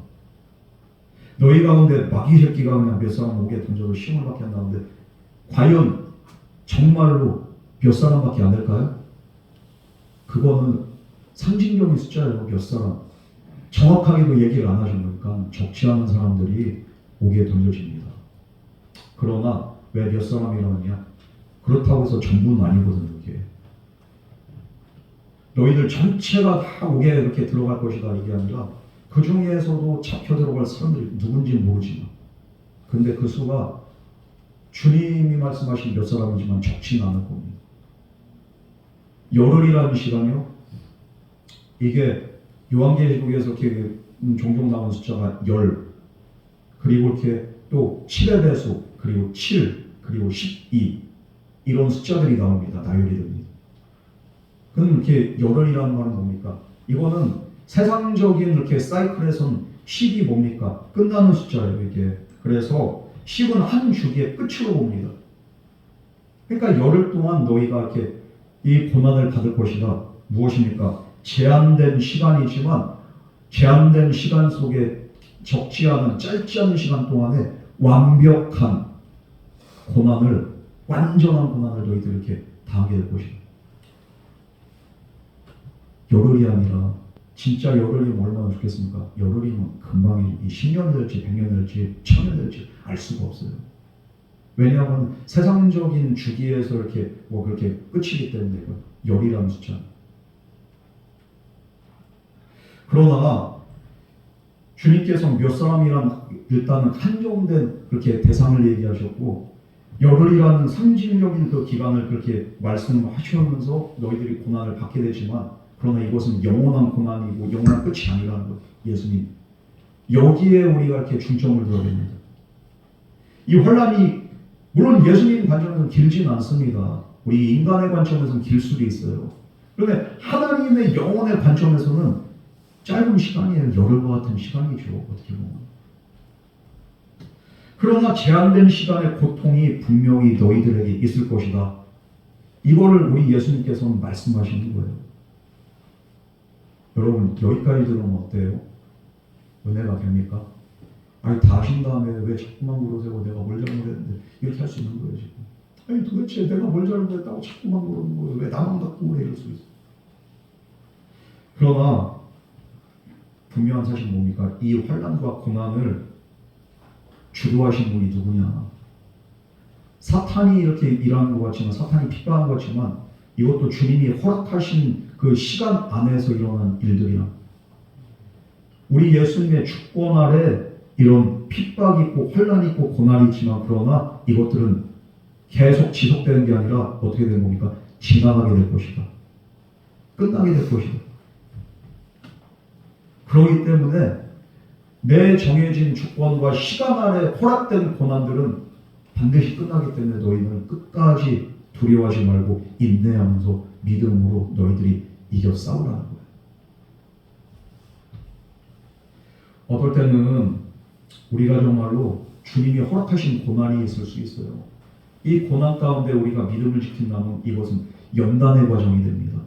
너희 가운데 마귀 새끼가 그냥 몇 사람 옥에 던져서 시험을 받게 한다는데 과연 정말로 몇 사람밖에 안 될까요? 그거는 상징적인 숫자예요. 몇 사람. 정확하게도 얘기를 안 하신 거니까 적지 않은 사람들이 옥에 던져집니다. 그러나 왜 몇 사람이라고 하냐? 그렇다고 해서 전부는 아니거든요. 이게. 너희들 전체가 다 옥에 이렇게 들어갈 것이다 이게 아니라 그 중에서도 잡혀 들어갈 사람들이 누군지는 모르지만 근데 그 수가 주님이 말씀하신 몇 사람이지만 적지는 않을 겁니다. 열흘이라는 시간이요. 이게 요한계시록에서 이렇게 종종 나오는 숫자가 10, 그리고 이렇게 또 7의 배수, 그리고 7, 그리고 12 이런 숫자들이 나옵니다. 나열이 됩니다. 그럼 이렇게 열흘이라는 말은 뭡니까? 이거는 세상적인 이렇게 사이클에선 10이 뭡니까? 끝나는 숫자예요, 이게. 그래서 10은 한 주기의 끝으로 봅니다. 그러니까 열흘 동안 너희가 이렇게 이 고난을 받을 것이다. 무엇입니까? 제한된 시간이지만 제한된 시간 속에 적지 않은 짧지 않은 시간 동안에 완벽한 고난을, 완전한 고난을 너희들 이렇게 당하게 될 것이다. 열흘이 아니라 진짜 열흘이면 얼마나 좋겠습니까? 열흘이면 금방이 10년 될지 100년 될지 1000년 될지 알 수가 없어요. 왜냐하면 세상적인 주기에서 이렇게 뭐 그렇게 끝이기 때문에 열이라는 숫자. 그러나 주님께서 몇 사람이란 일단은 한정된 그렇게 대상을 얘기하셨고 열흘이라는 상징적인 그 기간을 그렇게 말씀하시면서 너희들이 고난을 받게 되지만 그러나 이것은 영원한 고난이고 영원한 끝이 아니라는 것. 예수님 여기에 우리가 이렇게 중점을 둬야 됩니다. 이 환란이 물론 예수님 관점에서는 길진 않습니다. 우리 인간의 관점에서는 길 수도 있어요. 그런데 하나님의 영혼의 관점에서는 짧은 시간이에요. 열흘과 같은 시간이죠. 어떻게 보면. 그러나 제한된 시간의 고통이 분명히 너희들에게 있을 것이다. 이거를 우리 예수님께서는 말씀하시는 거예요. 여러분 여기까지 들으면 어때요? 은혜가 됩니까? 아니 다 하신 다음에 왜 자꾸만 물으세요? 내가 뭘 잘못했는데 이렇게 할 수 있는 거예요 지금. 아니 도대체 내가 뭘 잘못했다고 자꾸만 물어보는 거예요? 왜 나만 갖고 그래? 이럴 수 있어. 그러나 분명한 사실은 뭡니까? 이 환난과 고난을 주도하신 분이 누구냐? 사탄이 이렇게 일하는 것 같지만, 사탄이 핍박하는 것 같지만 이것도 주님이 허락하신 그 시간 안에서 일어난 일들이야. 우리 예수님의 주권 아래 이런 핍박이 있고 환난이 있고 고난이 있지만 그러나 이것들은 계속 지속되는 게 아니라 어떻게 되는 겁니까? 지나가게 될 것이다. 끝나게 될 것이다. 그렇기 때문에 내 정해진 주권과 시간 아래 허락된 고난들은 반드시 끝나기 때문에 너희는 끝까지 두려워하지 말고 인내하면서 믿음으로 너희들이 이겨 싸우라는 거예요. 어떨 때는 우리가 정말로 주님이 허락하신 고난이 있을 수 있어요. 이 고난 가운데 우리가 믿음을 지킨다면 이것은 연단의 과정이 됩니다.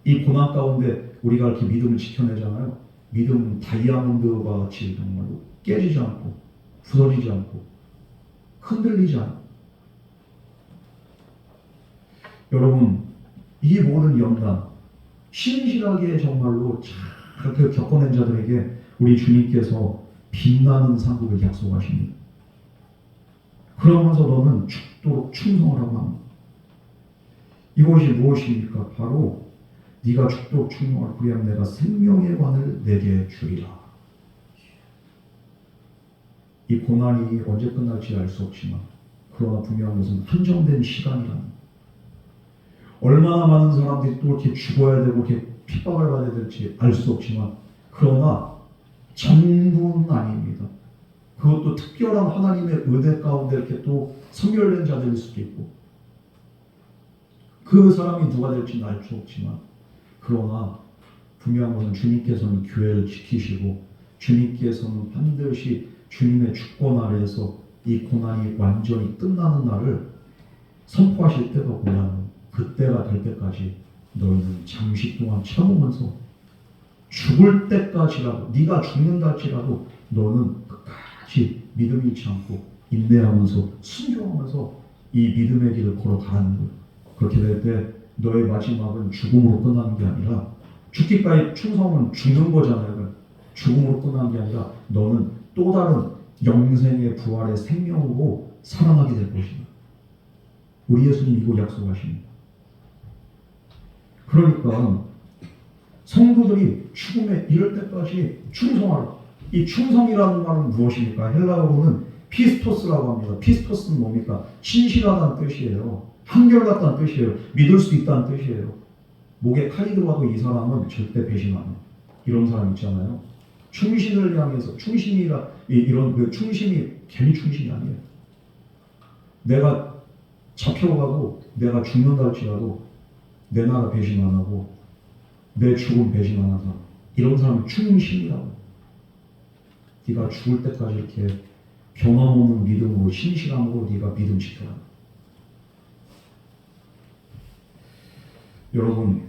이 고난 가운데 우리가 이렇게 믿음을 지켜내잖아요. 믿음은 다이아몬드와 같이 정말로 깨지지 않고 부서지지 않고 흔들리지 않고. 여러분 이 모든 연단 신실하게 정말로 잘 겪어낸 자들에게 우리 주님께서 빛나는 상급을 약속하십니다. 그러면서 너는 죽도록 충성하라고 합니다. 이것이 무엇입니까? 바로 네가 죽도록 충성하라. 그리하면 내가 생명의 관을 내게 주리라. 이 고난이 언제 끝날지 알 수 없지만 그러나 분명한 것은 한정된 시간이라는, 얼마나 많은 사람들이 또 이렇게 죽어야 되고 이렇게 핍박을 받아야 될지 알 수 없지만 그러나 전부는 아닙니다. 그것도 특별한 하나님의 은혜 가운데 이렇게 또 선별된 자들일 수도 있고 그 사람이 누가 될지는 알 수 없지만 그러나 분명한 것은 주님께서는 교회를 지키시고 주님께서는 반드시 주님의 주권 아래에서 이 고난이 완전히 끝나는 날을 선포하실 때가 오면 그때가 될 때까지 너희는 잠시 동안 참으면서 죽을 때까지라도, 네가 죽는다 할지라도 너는 끝까지 믿음 잃지 않고 인내하면서 순종하면서 이 믿음의 길을 걸어가는 거예요. 그렇게 될 때 너의 마지막은 죽음으로 끝나는 게 아니라, 죽기까지 충성은 죽는 거잖아요. 죽음으로 끝나는 게 아니라 너는 또 다른 영생의 부활의 생명으로 살아나게 될 것이다. 우리 예수님 이거 약속하십니다. 그러니까 성도들이 죽음에 이를 때까지 충성하라. 이 충성이라는 말은 무엇입니까? 헬라어로는 피스토스라고 합니다. 피스토스는 뭡니까? 신실하다는 뜻이에요. 한결같다는 뜻이에요. 믿을 수 있다는 뜻이에요. 목에 칼이 들어와도 이 사람은 절대 배신 안 해요. 이런 사람 있잖아요. 충신을 향해서 이런 그 충신이 괜히 충신이 아니에요. 내가 잡혀가고 내가 죽는다 할지라도 내 나라 배신 안 하고 내 죽음 배신 안 하는 사람, 이런 사람은 충신이라고. 네가 죽을 때까지 이렇게 변함없는 믿음으로 신실함으로 네가 믿음 지켜라. 여러분,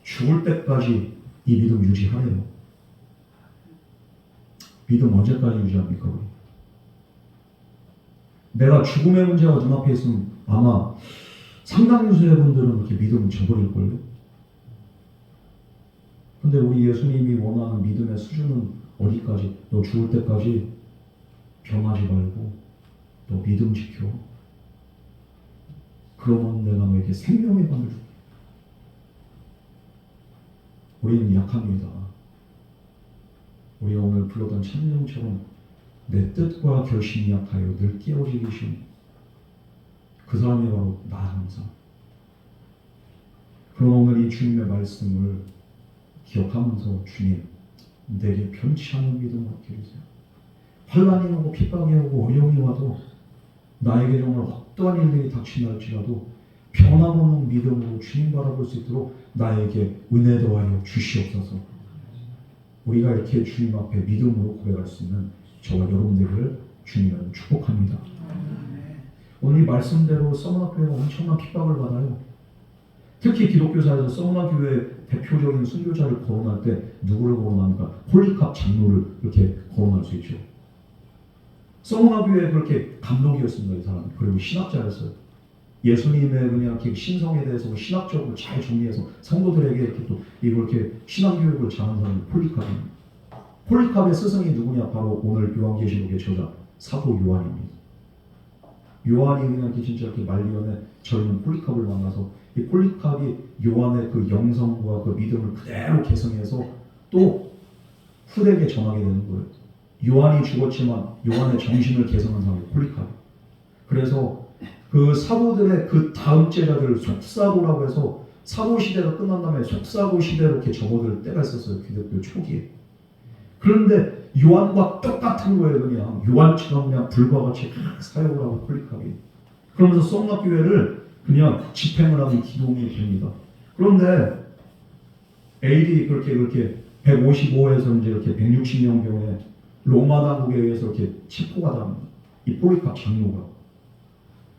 죽을 때까지 이 믿음 유지하래요. 믿음 언제까지 유지합니까? 우리? 내가 죽음의 문제가 눈앞에 있으면 아마 상당수의 분들은 이렇게 믿음 저버릴걸요. 근데 우리 예수님이 원하는 믿음의 수준은 어디까지? 너 죽을 때까지 변하지 말고 너 믿음 지켜. 그러면 내가 너에게 생명의 관을 줄게. 우리는 약합니다. 우리가 오늘 불렀던 찬양처럼 내 뜻과 결심이 약하여 늘 깨어지기 쉬운 그 사람이 바로 나 항상. 그럼 오늘 이 주님의 말씀을 기억하면서 주님, 내게 편치 않은 믿음을 갖게 해주세요. 환난이 오고 핍박이 오고 어려움이 와도 나에게 정말 어떠한 일들이 닥친다 할지라도 변함없는 믿음으로 주님 바라볼 수 있도록 나에게 은혜 더하여 주시옵소서. 우리가 이렇게 주님 앞에 믿음으로 고백할 수 있는 저와 여러분들을 주님은 축복합니다. 오늘 이 말씀대로 서머나교회가 엄청난 핍박을 받아요. 특히 기독교사에서 서머나교회 대표적인 순교자를 거론할 때 누구를 거론합니까? 폴리캅 장로를 이렇게 거론할 수 있죠. 서머나교회 그렇게 감독이었습니다, 이 사람. 그리고 신학자였어요. 예수님의 그냥 이렇게 신성에 대해서 신학적으로 잘 정리해서 성도들에게 이렇게 또 이렇게 신앙교육을 잘하는 사람이 폴리캅입니다. 폴리캅의 스승이 누구냐? 바로 오늘 요한계시록의 저자 사도 요한입니다. 요한이 그냥 이렇게 진짜 이렇게 말리언에 젊은 폴리캅을 만나서 이 폴리캅이 요한의 그 영성과 그 믿음을 그대로 개성해서 또 후대에게 전하게 되는 거예요. 요한이 죽었지만 요한의 정신을 개성한 사람이 폴리캅. 그래서 그 사도들의 그 다음 제자들을 속사도라고 해서 사도 시대가 끝난 다음에 속사도 시대로 이렇게 접어들 때가 있었어요. 기독교 초기에. 그런데 요한과 똑같은 거예요. 그냥 요한처럼 그냥 불과 같이 사역을 하고 폴리캅이. 그러면서 성락교회를 그냥 집행을 하는 기동이 됩니다. 그런데 AD 그렇게 155에서 이제 이렇게 160년경에 로마 당국에 의해서 이렇게 체포가 됩니다. 이 폴리캅 장로가.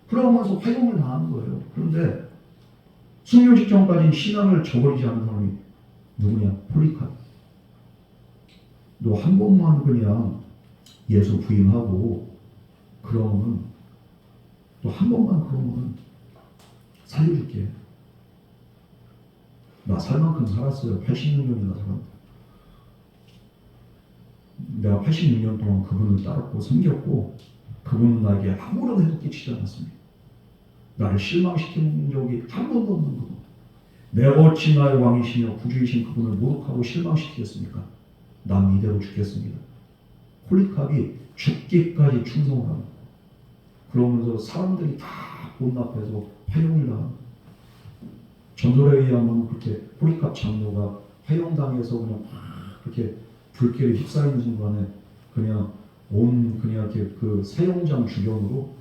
그러면서 화형을 당하는 거예요. 그런데 순교 직전까지 신앙을 저버리지 않은 사람이 누구냐? 폴리캅. 너 한 번만 그냥 예수 부인하고 그러면 또 한 번만 그러면 살려줄게. 나 살 만큼 살았어요. 86년이나 살았는데. 내가 86년 동안 그분을 따랐고 섬겼고 그분은 나에게 아무런 해도 끼치지 않았습니다. 나를 실망시킨 적이 한 번도 없는 그분. 내가 어찌 나의 왕이시며 구주이신 그분을 모독하고 실망시키겠습니까? 난 이대로 죽겠습니다. 폴리캅이 죽기까지 충성을 합니다. 그러면서 사람들이 다 본납해서 화형을 당합니다. 전설에 의하면 그렇게 폴리캅 장로가 화형당해서 그냥 그렇게 불길에 휩싸이는 순간에 그냥 그냥 이렇게 그 사형장 주변으로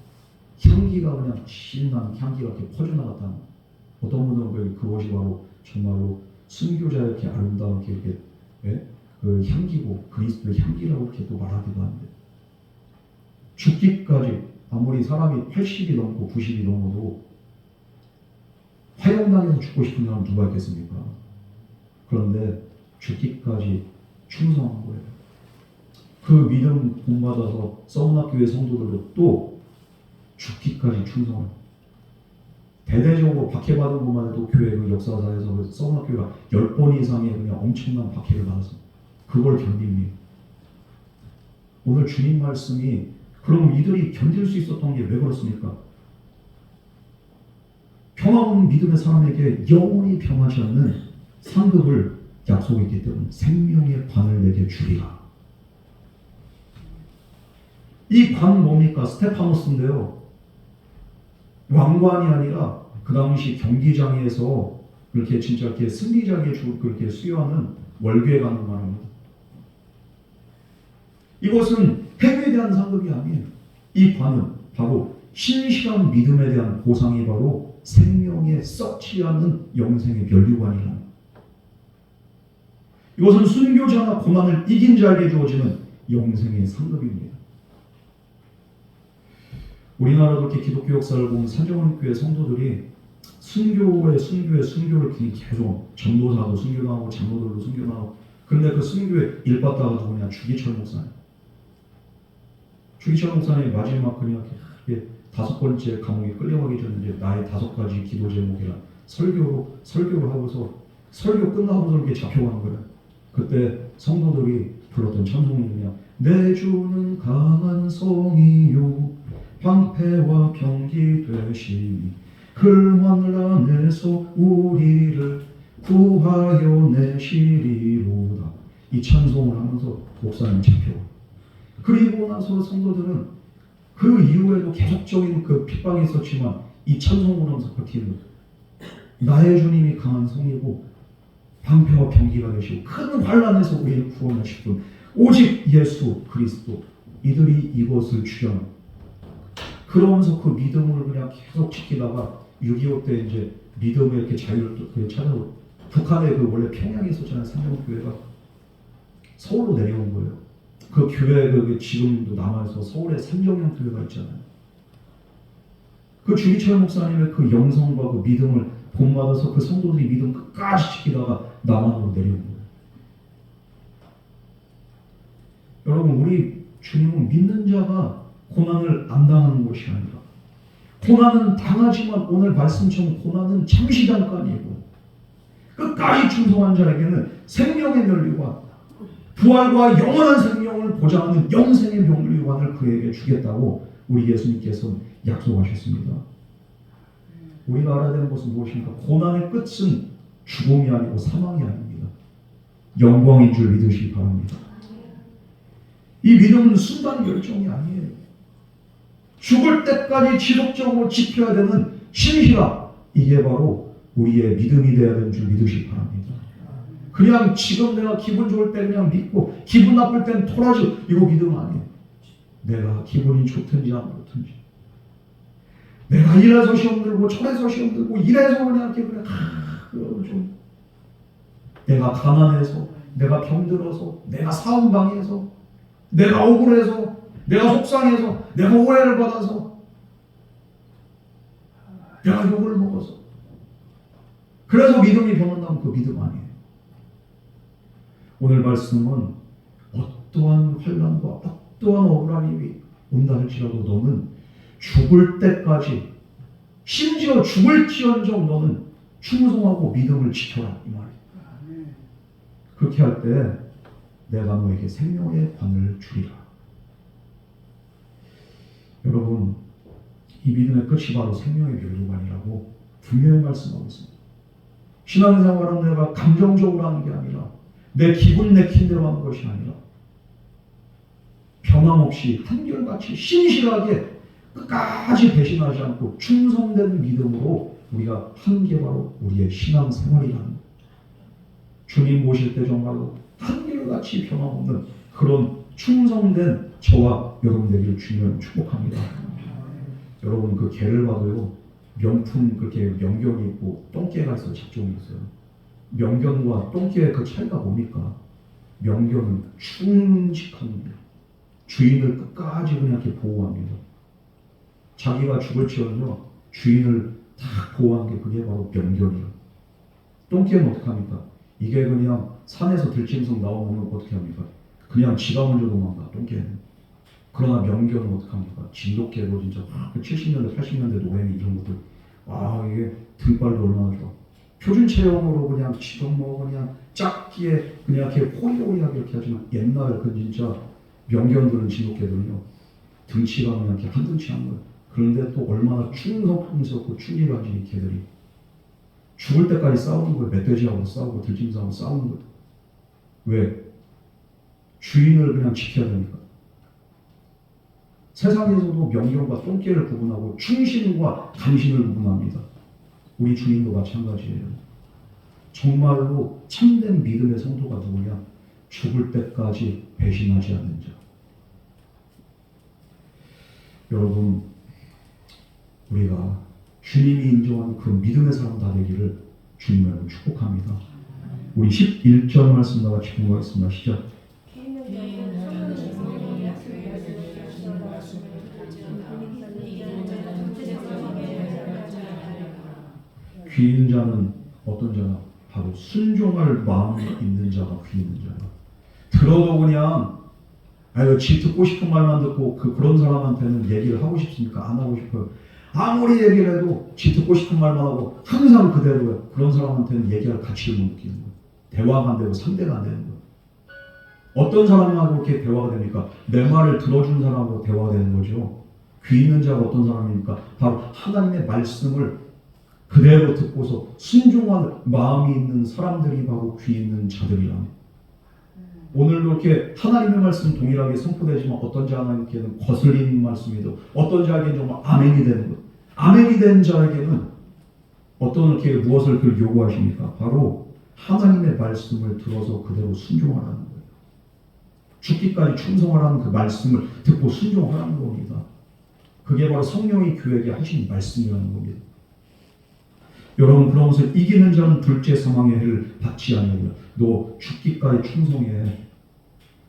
향기가 그냥 진한 향기가 이렇게 퍼져나갔다는. 어떤 분들은 그것이 바로 정말로 순교자의 이렇게 아름다운 이렇게 그 향기고 그리스도의 향기라고 이렇게 또 말하기도 하는데, 죽기까지 아무리 사람이 80이 넘고 90이 넘어도 화형당해서 죽고 싶은 사람 누가 있겠습니까? 그런데 죽기까지 충성한 거예요. 그 믿음 본받아서 서머나교회 성도들도 또 죽기까지 충성을. 대대적으로 박해받은 것만 해도 교회 그 역사사에서 서머나교회가 10번 이상의 그냥 엄청난 박해를 받았습니다. 그걸 견딥니다. 오늘 주님 말씀이 그럼 이들이 견딜 수 있었던 게 왜 그렇습니까? 평화로운 믿음의 사람에게 영원히 변하지 않는 상급을 약속했기 때문에 생명의 관을 내게 주리라. 이 관은 뭡니까? 스테파노스인데요. 왕관이 아니라 그 당시 경기장에서 그렇게 진짜 이렇게 승리자에게 그렇게 수여하는 월교에 가는 말입니다. 이것은 행위에 대한 상급이 아니에요. 이 관은 바로 신실한 믿음에 대한 보상이 바로 생명에 썩지 않는 영생의 면류관이라는 거예요. 이것은 순교자나 고난을 이긴 자에게 주어지는 영생의 상급입니다. 우리나라도 이렇게 기독교 역사를 보면 산정원교회 성도들이 순교를 계속 전도사도 순교나고 장로들도 순교나고, 그런데 그 순교에 일받다가 그냥 주기철 목사님 마지막 그냥 이렇게 5번째 감옥에 끌려가기 전에 이제 나의 5가지 기도 제목이라 설교를 하고서 설교 끝나고서 이렇게 잡혀가는 거예요. 그때 성도들이 불렀던 찬송이 그냥 내 주는 강한 성이요 방패와 병기 되시니 글만란에서 우리를 구하여 내시리로다. 이 찬송을 하면서 목사님 잡혀. 그리고 나서 성도들은 그 이후에도 계속적인 그 핍박이 있었지만 이 찬송을 하면서 버티는 거예요. 나의 주님이 강한 성이고 방패와 병기가 되시고 큰 환난에서 우리를 구원하실 분 오직 예수 그리스도, 이들이 이것을 주장합니다. 그러면서 그 믿음을 그냥 계속 지키다가 6.25 때 이제 믿음의 이렇게 자유를 찾아오고, 북한에 그 원래 평양에 있었잖아요. 산정교회가 서울로 내려온 거예요. 그 교회 그 지금도 남아서 서울에 산정형 교회가 있잖아요. 그 주기철 목사님의 그 영성과 그 믿음을 본받아서 그 성도들이 믿음 끝까지 지키다가 남한으로 내려온 거예요. 여러분, 우리 주님은 믿는 자가 고난을 안 당하는 것이 아니라, 고난은 당하지만 오늘 말씀처럼 고난은 잠시 잠깐이고 끝까지 충성한 자에게는 생명의 면류관, 부활과 영원한 생명을 보장하는 영생의 면류관을 그에게 주겠다고 우리 예수님께서 약속하셨습니다. 우리가 알아야 되는 것은 무엇입니까? 고난의 끝은 죽음이 아니고 사망이 아닙니다. 영광인 줄 믿으시기 바랍니다. 이 믿음은 순간 결정이 아니에요. 죽을 때까지 지속적으로 지켜야 되는 신실함, 이게 바로 우리의 믿음이 되어야 되는 줄 믿으시기 바랍니다. 그냥 지금 내가 기분 좋을 때 그냥 믿고 기분 나쁠 때는 토라지, 이거 믿음 아니에요. 내가 기분이 좋든지 안 좋든지, 내가 이래서 시험 들고 저래서 시험 들고 이래서 그냥 이렇게 좀 내가 가난해서, 내가 병들어서, 내가 사업 방해해서, 내가 억울해서, 내가 속상해서, 내가 오해를 받아서, 내가 욕을 먹어서 그래서 믿음이 변한다면 그 믿음 아니에요. 오늘 말씀은 어떠한 환난과 어떠한 억울함이 온다 할지라도 너는 죽을 때까지, 심지어 죽을지언정 너는 충성하고 믿음을 지켜라, 이 말이에요. 그렇게 할 때 내가 너에게 생명의 관을 주리라. 여러분, 이 믿음의 끝이 바로 생명의 면류관이라고 분명히 말씀하고 있습니다. 신앙생활은 내가 감정적으로 하는 게 아니라, 내 기분 내킨 대로 하는 것이 아니라, 변함없이 한결같이 신실하게 끝까지 배신하지 않고 충성된 믿음으로 우리가 하는 게 바로 우리의 신앙생활이라는 거예요. 주님 모실 때 정말로 한결같이 변함없는 그런 충성된 저와 여러분 되기를 주님을 축복합니다. 여러분, 그 개를 봐도요, 명품 그렇게 명견이 있고 똥개가 있어, 직종이 있어요. 명견과 똥개의 그 차이가 뭡니까? 명견은 충직합니다. 주인을 끝까지 그냥 이렇게 보호합니다. 자기가 죽을지언정 주인을 다 보호하는 게 그게 바로 명견이에요. 똥개는 어떻게 합니까? 이게 그냥 산에서 들짐승 나오면 어떻게 합니까? 그냥 지가 먼저 도망가, 똥개는. 그러나 명견은 어떻게 합니까? 진돗개로 진짜 70년대, 80년대 노랭이 이런 것들, 이게 등발도 얼마나 좋아. 표준 체형으로 그냥 지도 뭐 그냥 작기에 그냥 이렇게 호리호리하게 이렇게 하지만, 옛날 그 진짜 명견들은, 진돗개들은요, 등치가 그냥 이렇게 한 등치 한 거예요. 그런데 또 얼마나 충성스럽고 충실한지 이 개들이 죽을 때까지 싸우는 거예요. 멧돼지하고 싸우고 들짐승하고 싸우는 거예요. 왜? 주인을 그냥 지켜야 되니까. 세상에서도 명견과 똥개를 구분하고 충신과 감신을 구분합니다. 우리 주님도 마찬가지예요. 정말로 참된 믿음의 성도가 누구냐? 죽을 때까지 배신하지 않는 자. 여러분, 우리가 주님이 인정하는 그 믿음의 사람 다 되기를 주님으로 축복합니다. 우리 11절 말씀 다 같이 공부하겠습니다. 시작. 귀 있는 자는 어떤 자나? 바로 순종할 마음이 있는 자가 귀 있는 자야. 들어도 그냥 지 듣고 싶은 말만 듣고 그런 사람한테는 얘기를 하고 싶습니까? 안 하고 싶어요. 아무리 얘기를 해도 지 듣고 싶은 말만 하고 항상 그대로요. 그런 사람한테는 얘기할 가치를 못 느끼는 거예요. 대화가 안 되고 상대가 안 되는 거예요. 어떤 사람하고 이렇게 대화가 됩니까? 내 말을 들어준 사람하고 대화가 되는 거죠. 귀 있는 자가 어떤 사람입니까? 바로 하나님의 말씀을 그대로 듣고서 순종하는 마음이 있는 사람들이 바로 귀 있는 자들이랍니다. 오늘도 이렇게 하나님의 말씀 동일하게 선포되지만 어떤 자에게는 거슬리는 말씀이고 어떤 자에게는 정말 아멘이 되는 것. 아멘이 된 자에게는 어떤 이렇게 무엇을 요구하십니까? 바로 하나님의 말씀을 들어서 그대로 순종하라는 거예요. 죽기까지 충성하라는 그 말씀을 듣고 순종하라는 겁니다. 그게 바로 성령이 교회에게 하신 말씀이라는 겁니다. 여러분, 그러면서 이기는 자는 둘째 사망의 해를 받지 아니하리라. 너 죽기까지 충성해.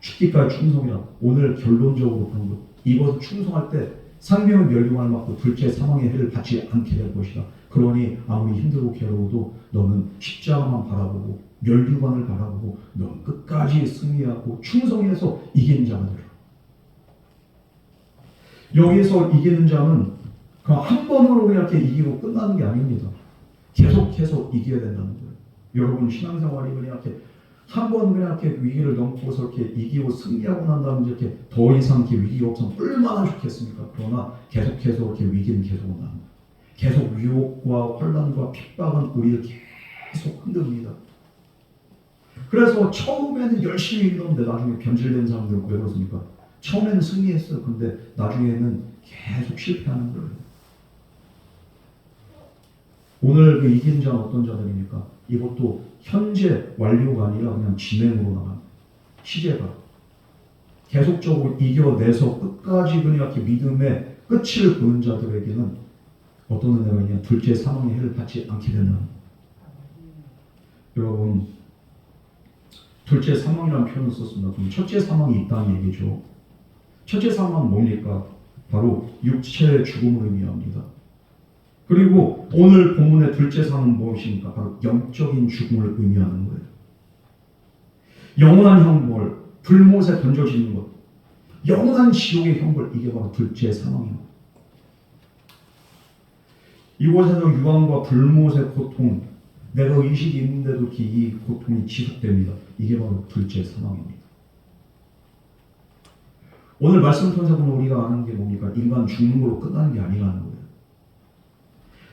죽기까지 충성이라. 오늘 결론적으로 그런 것. 이것을 충성할 때 생명의 멸류관을 맞고 둘째 사망의 해를 받지 않게 될 것이다. 그러니 아무리 힘들고 괴로워도 너는 십자가만 바라보고 멸류관을 바라보고 너는 끝까지 승리하고 충성해서 이기는 자가 되라. 여기서 이기는 자는 그냥 한 번으로 그냥 이렇게 이기고 끝나는 게 아닙니다. 계속해서 이겨야 된다는 거예요. 여러분 신앙생활이 그냥 이렇게 한 번 그냥 이렇게 위기를 넘고서 이렇게 이기고 승리하고 난 다음에 이렇게 더 이상 이렇게 위기가 없으면 얼마나 좋겠습니까? 그러나 계속해서 이렇게 위기는 계속 온다는 거예요. 계속 유혹과 혼란과 핍박은 우리를 계속 흔듭니다. 그래서 처음에는 열심히 이기는데 나중에 변질된 사람들은 왜 그렇습니까? 처음에는 승리했어요. 근데 나중에는 계속 실패하는 거예요. 오늘 그 이긴 자는 어떤 자들입니까? 이것도 현재 완료가 아니라 그냥 진행으로 나간 시제가 계속적으로 이겨내서 끝까지 그냥 이렇게 믿음의 끝을 보는 자들에게는 어떤 은혜가 있냐? 둘째 사망의 해를 받지 않게 되는. 여러분, 둘째 사망이라는 표현을 썼습니다. 그럼 첫째 사망이 있다는 얘기죠. 첫째 사망은 뭡니까? 바로 육체의 죽음을 의미합니다. 그리고 오늘 본문의 둘째 사망은 무엇입니까? 바로 영적인 죽음을 의미하는 거예요. 영원한 형벌, 불못에 던져지는 것, 영원한 지옥의 형벌, 이게 바로 둘째 사망입니다. 이곳에서 유황과 불못의 고통, 내가 의식이 있는데도 이 고통이 지속됩니다. 이게 바로 둘째 사망입니다. 오늘 말씀 통해서 우리가 아는 게 뭡니까? 인간 죽는 걸로 끝나는 게 아니라는 거예요.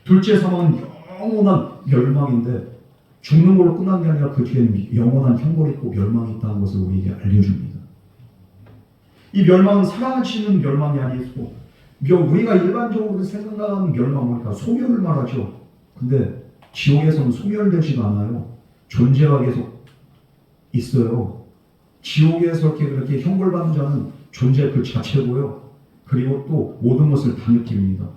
둘째 사망은 영원한 멸망인데 죽는 걸로 끝난 게 아니라 그 뒤에는 영원한 형벌이 있고 멸망이 있다는 것을 우리에게 알려줍니다. 이 멸망은 사라지는 멸망이 아니고 우리가 일반적으로 생각하는 멸망, 그러니까 소멸을 말하죠. 근데 지옥에서는 소멸되지가 않아요. 존재가 계속 있어요. 지옥에서 그렇게 형벌받는 자는 존재 그 자체고요. 그리고 또 모든 것을 다 느낍니다.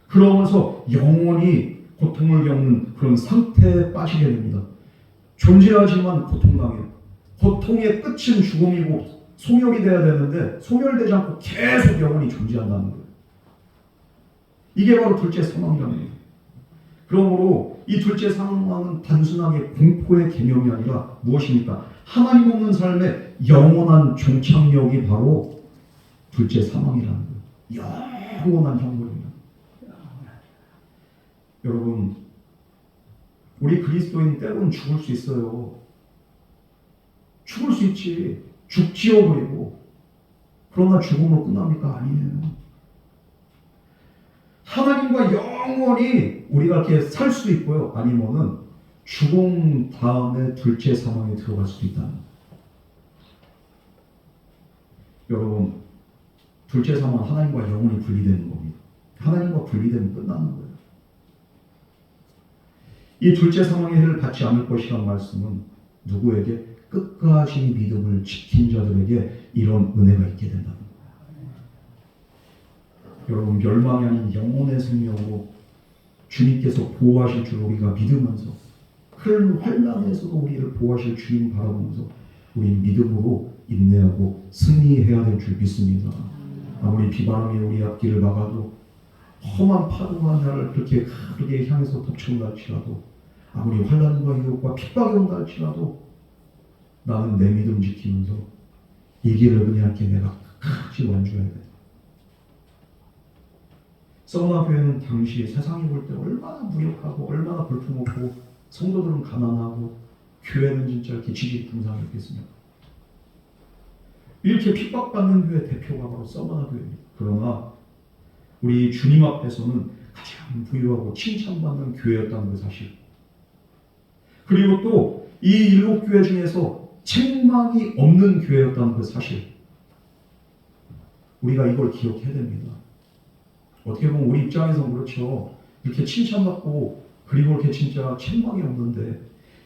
그러면서 영원히 고통을 겪는 그런 상태에 빠지게 됩니다. 존재하지만 고통당해요. 고통의 끝은 죽음이고 소멸이 돼야 되는데 소멸되지 않고 계속 영원히 존재한다는 거예요. 이게 바로 둘째 사망이라는 거예요. 그러므로 이 둘째 사망은 단순하게 공포의 개념이 아니라 무엇입니까? 하나님 없는 삶의 영원한 종착역이 바로 둘째 사망이라는 거예요. 영원한 형벌입니다. 여러분, 우리 그리스도인 때로는 죽을 수 있어요. 죽을 수 있지. 죽지요. 그리고 그러나 죽음으로 끝납니까? 아니에요. 하나님과 영원히 우리가 이렇게 살 수도 있고요. 아니면은 죽음 다음에 둘째 사망에 들어갈 수도 있다는 거예요. 여러분, 둘째 사망은 하나님과 영원히 분리되는 겁니다. 하나님과 분리되면 끝나는 거예요. 이 둘째 사망의 해를 받지 않을 것이라는 말씀은 누구에게? 끝까지 믿음을 지킨 자들에게 이런 은혜가 있게 된다는 거예요. 여러분, 멸망이 아닌 영혼의 생명으로 주님께서 보호하실 줄 우리가 믿으면서, 큰 환난에서도 우리를 보호하실 주님 바라보면서 우리 믿음으로 인내하고 승리해야 될 줄 믿습니다. 아무리 비바람이 우리 앞길을 막아도, 험한 파도가 나를 그렇게 크게 향해서 덮쳐온다 할지라도, 아무리 환난과 유혹과 핍박이 온다 할지라도 나는 내 믿음 지키면서 이 길을 그녀한테 내가 끝까지 완주해야 돼. 서머나 교회는 당시 세상이 볼 때 얼마나 무력하고 얼마나 볼품없고 성도들은 가난하고 교회는 진짜 이렇게 지지분상했겠습니까? 이렇게 핍박받는 교회 대표가 바로 서머나 교회입니다. 그러나 우리 주님 앞에서는 가장 부유하고 칭찬받는 교회였다는 그 사실, 그리고 또 이 7교회 중에서 책망이 없는 교회였다는 그 사실, 우리가 이걸 기억해야 됩니다. 어떻게 보면 우리 입장에서는 그렇죠. 이렇게 칭찬받고 그리고 이렇게 진짜 책망이 없는데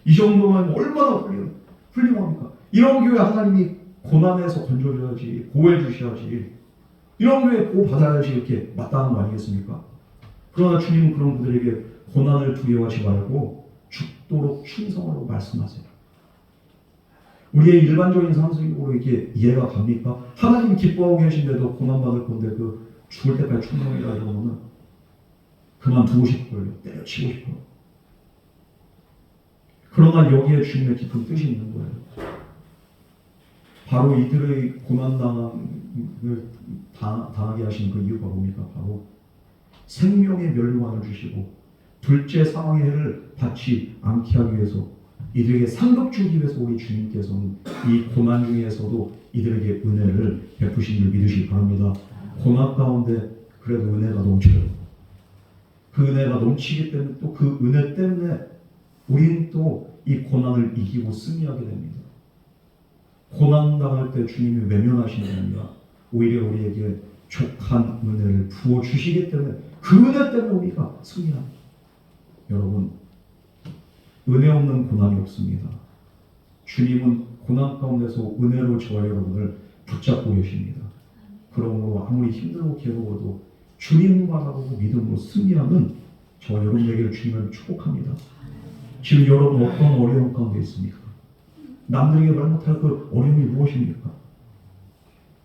이 정도면 얼마나 훌륭합니까? 이런 교회 하나님이 고난에서 건져줘야지, 보호해 주셔야지, 이런 교회 보호받아야지 이렇게 마땅한 거 아니겠습니까? 그러나 주님은 그런 분들에게 고난을 두려워하지 말고 죽도록 충성하라고 말씀하세요. 우리의 일반적인 상식으로 이게 이해가 갑니까? 하나님이 기뻐하고 계신데도 고난받을 건데 그 죽을 때까지 충성이라 이러면은 그만두고 싶어요. 때려치고 싶어요. 그러나 여기에 주님의 깊은 뜻이 있는 거예요. 바로 이들의 당하게 하신 그 이유가 뭡니까? 바로 생명의 멸류관을 주시고 둘째 사망의 해를 받지 않게 하기 위해서, 이들에게 상급 주기 위해서 우리 주님께서는 이 고난 중에서도 이들에게 은혜를 베푸신 줄 믿으시기 바랍니다. 고난 가운데 그래도 은혜가 넘쳐요. 그 은혜가 넘치기 때문에 또 그 은혜 때문에 우리는 또 이 고난을 이기고 승리하게 됩니다. 고난 당할 때 주님이 외면하시는 게 아니라 오히려 우리에게 족한 은혜를 부어주시기 때문에 그 은혜 때문에 우리가 승리합니다. 여러분, 은혜 없는 고난이 없습니다. 주님은 고난 가운데서 은혜로 저와 여러분을 붙잡고 계십니다. 그러므로 아무리 힘들고 괴로워도 주님 바라보고 믿음으로 승리하는 저와 여러분에게 주님을 축복합니다. 지금 여러분 어떤 어려움 가운데 있습니까? 남들에게 말 못할 그 어려움이 무엇입니까?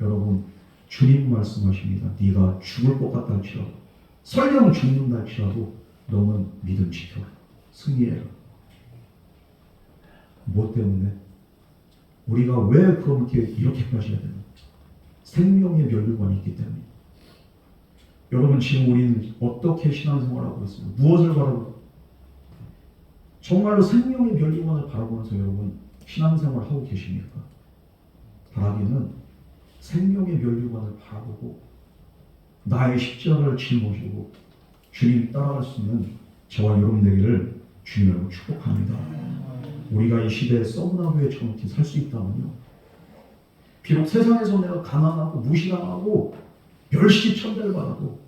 여러분, 주님 말씀하십니다. 네가 죽을 것 같다 할지라도, 설령 죽는다 할지라도 너는 믿음 지켜라. 승리해라. 무엇 때문에? 우리가 왜 이렇게까지 해야 되나? 생명의 멸류관이 있기 때문에. 여러분, 지금 우리는 어떻게 신앙생활하고 있습니까? 무엇을 바라보고? 정말로 생명의 멸류관을 바라보면서 여러분 신앙생활 하고 계십니까? 바라기는 생명의 멸류관을 바라보고 나의 십자가를 짊어지고 주님 따라갈 수 있는 저와 여러분 되기를 주님으로 축복합니다. 우리가 이 시대에 서머나 교회처럼 이렇게 살 수 있다면요, 비록 세상에서 내가 가난하고 무시당하고 멸시 천대를 받아도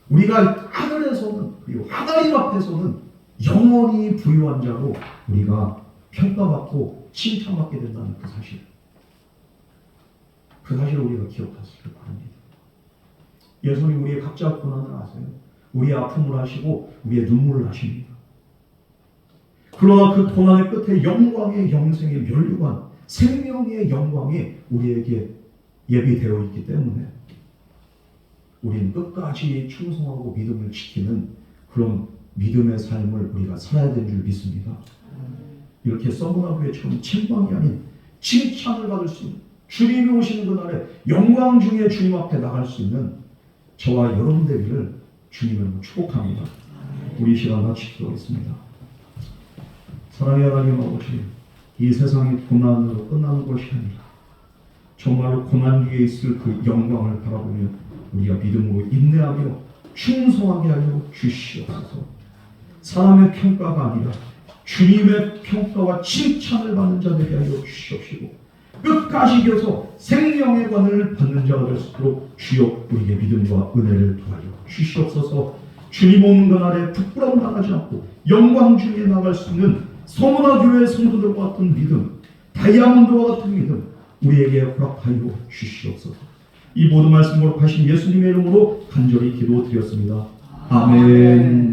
우리가 하늘에서는, 그리고 하나님 앞에서는 영원히 부유한 자로 우리가 평가받고 칭찬받게 된다는 그 사실, 그 사실을 우리가 기억하시길 바랍니다. 예수님 우리의 각자 고난을 아세요. 우리의 아픔을 아시고 우리의 눈물을 아십니다. 그러나 그 고난의 끝에 영광의 영생의 멸류관, 생명의 영광이 우리에게 예비되어 있기 때문에 우리는 끝까지 충성하고 믿음을 지키는 그런 믿음의 삶을 우리가 살아야 되는 줄 믿습니다. 이렇게 서머나 교회처럼 책망이 아닌 칭찬을 받을 수 있는, 주님이 오시는 그날에 영광 중에 주님 앞에 나갈 수 있는 저와 여러분 되기를 주님을 축복합니다. 우리 시간 같이 기도하겠습니다. 사랑의 하나님 아버지, 이 세상이 고난으로 끝나는 것이 아니라 정말로 고난 위에 있을 그 영광을 바라보며 우리가 믿음으로 인내하며 충성하게 하여 주시옵소서. 사람의 평가가 아니라 주님의 평가와 칭찬을 받는 자 되게 하여 주시옵시고, 끝까지 이겨서 생명의 관을 받는 자가 될 수 있도록 주여 우리에게 믿음과 은혜를 도와여 주시옵소서. 주님 오는 그날에 부끄러움 당하지 않고 영광 중에 나갈 수 있는 서문화 교회 성도들과 같은 믿음, 다이아몬드와 같은 믿음 우리에게 허락하여 주시옵소서. 이 모든 말씀 거룩하신 예수님의 이름으로 간절히 기도드렸습니다. 아멘.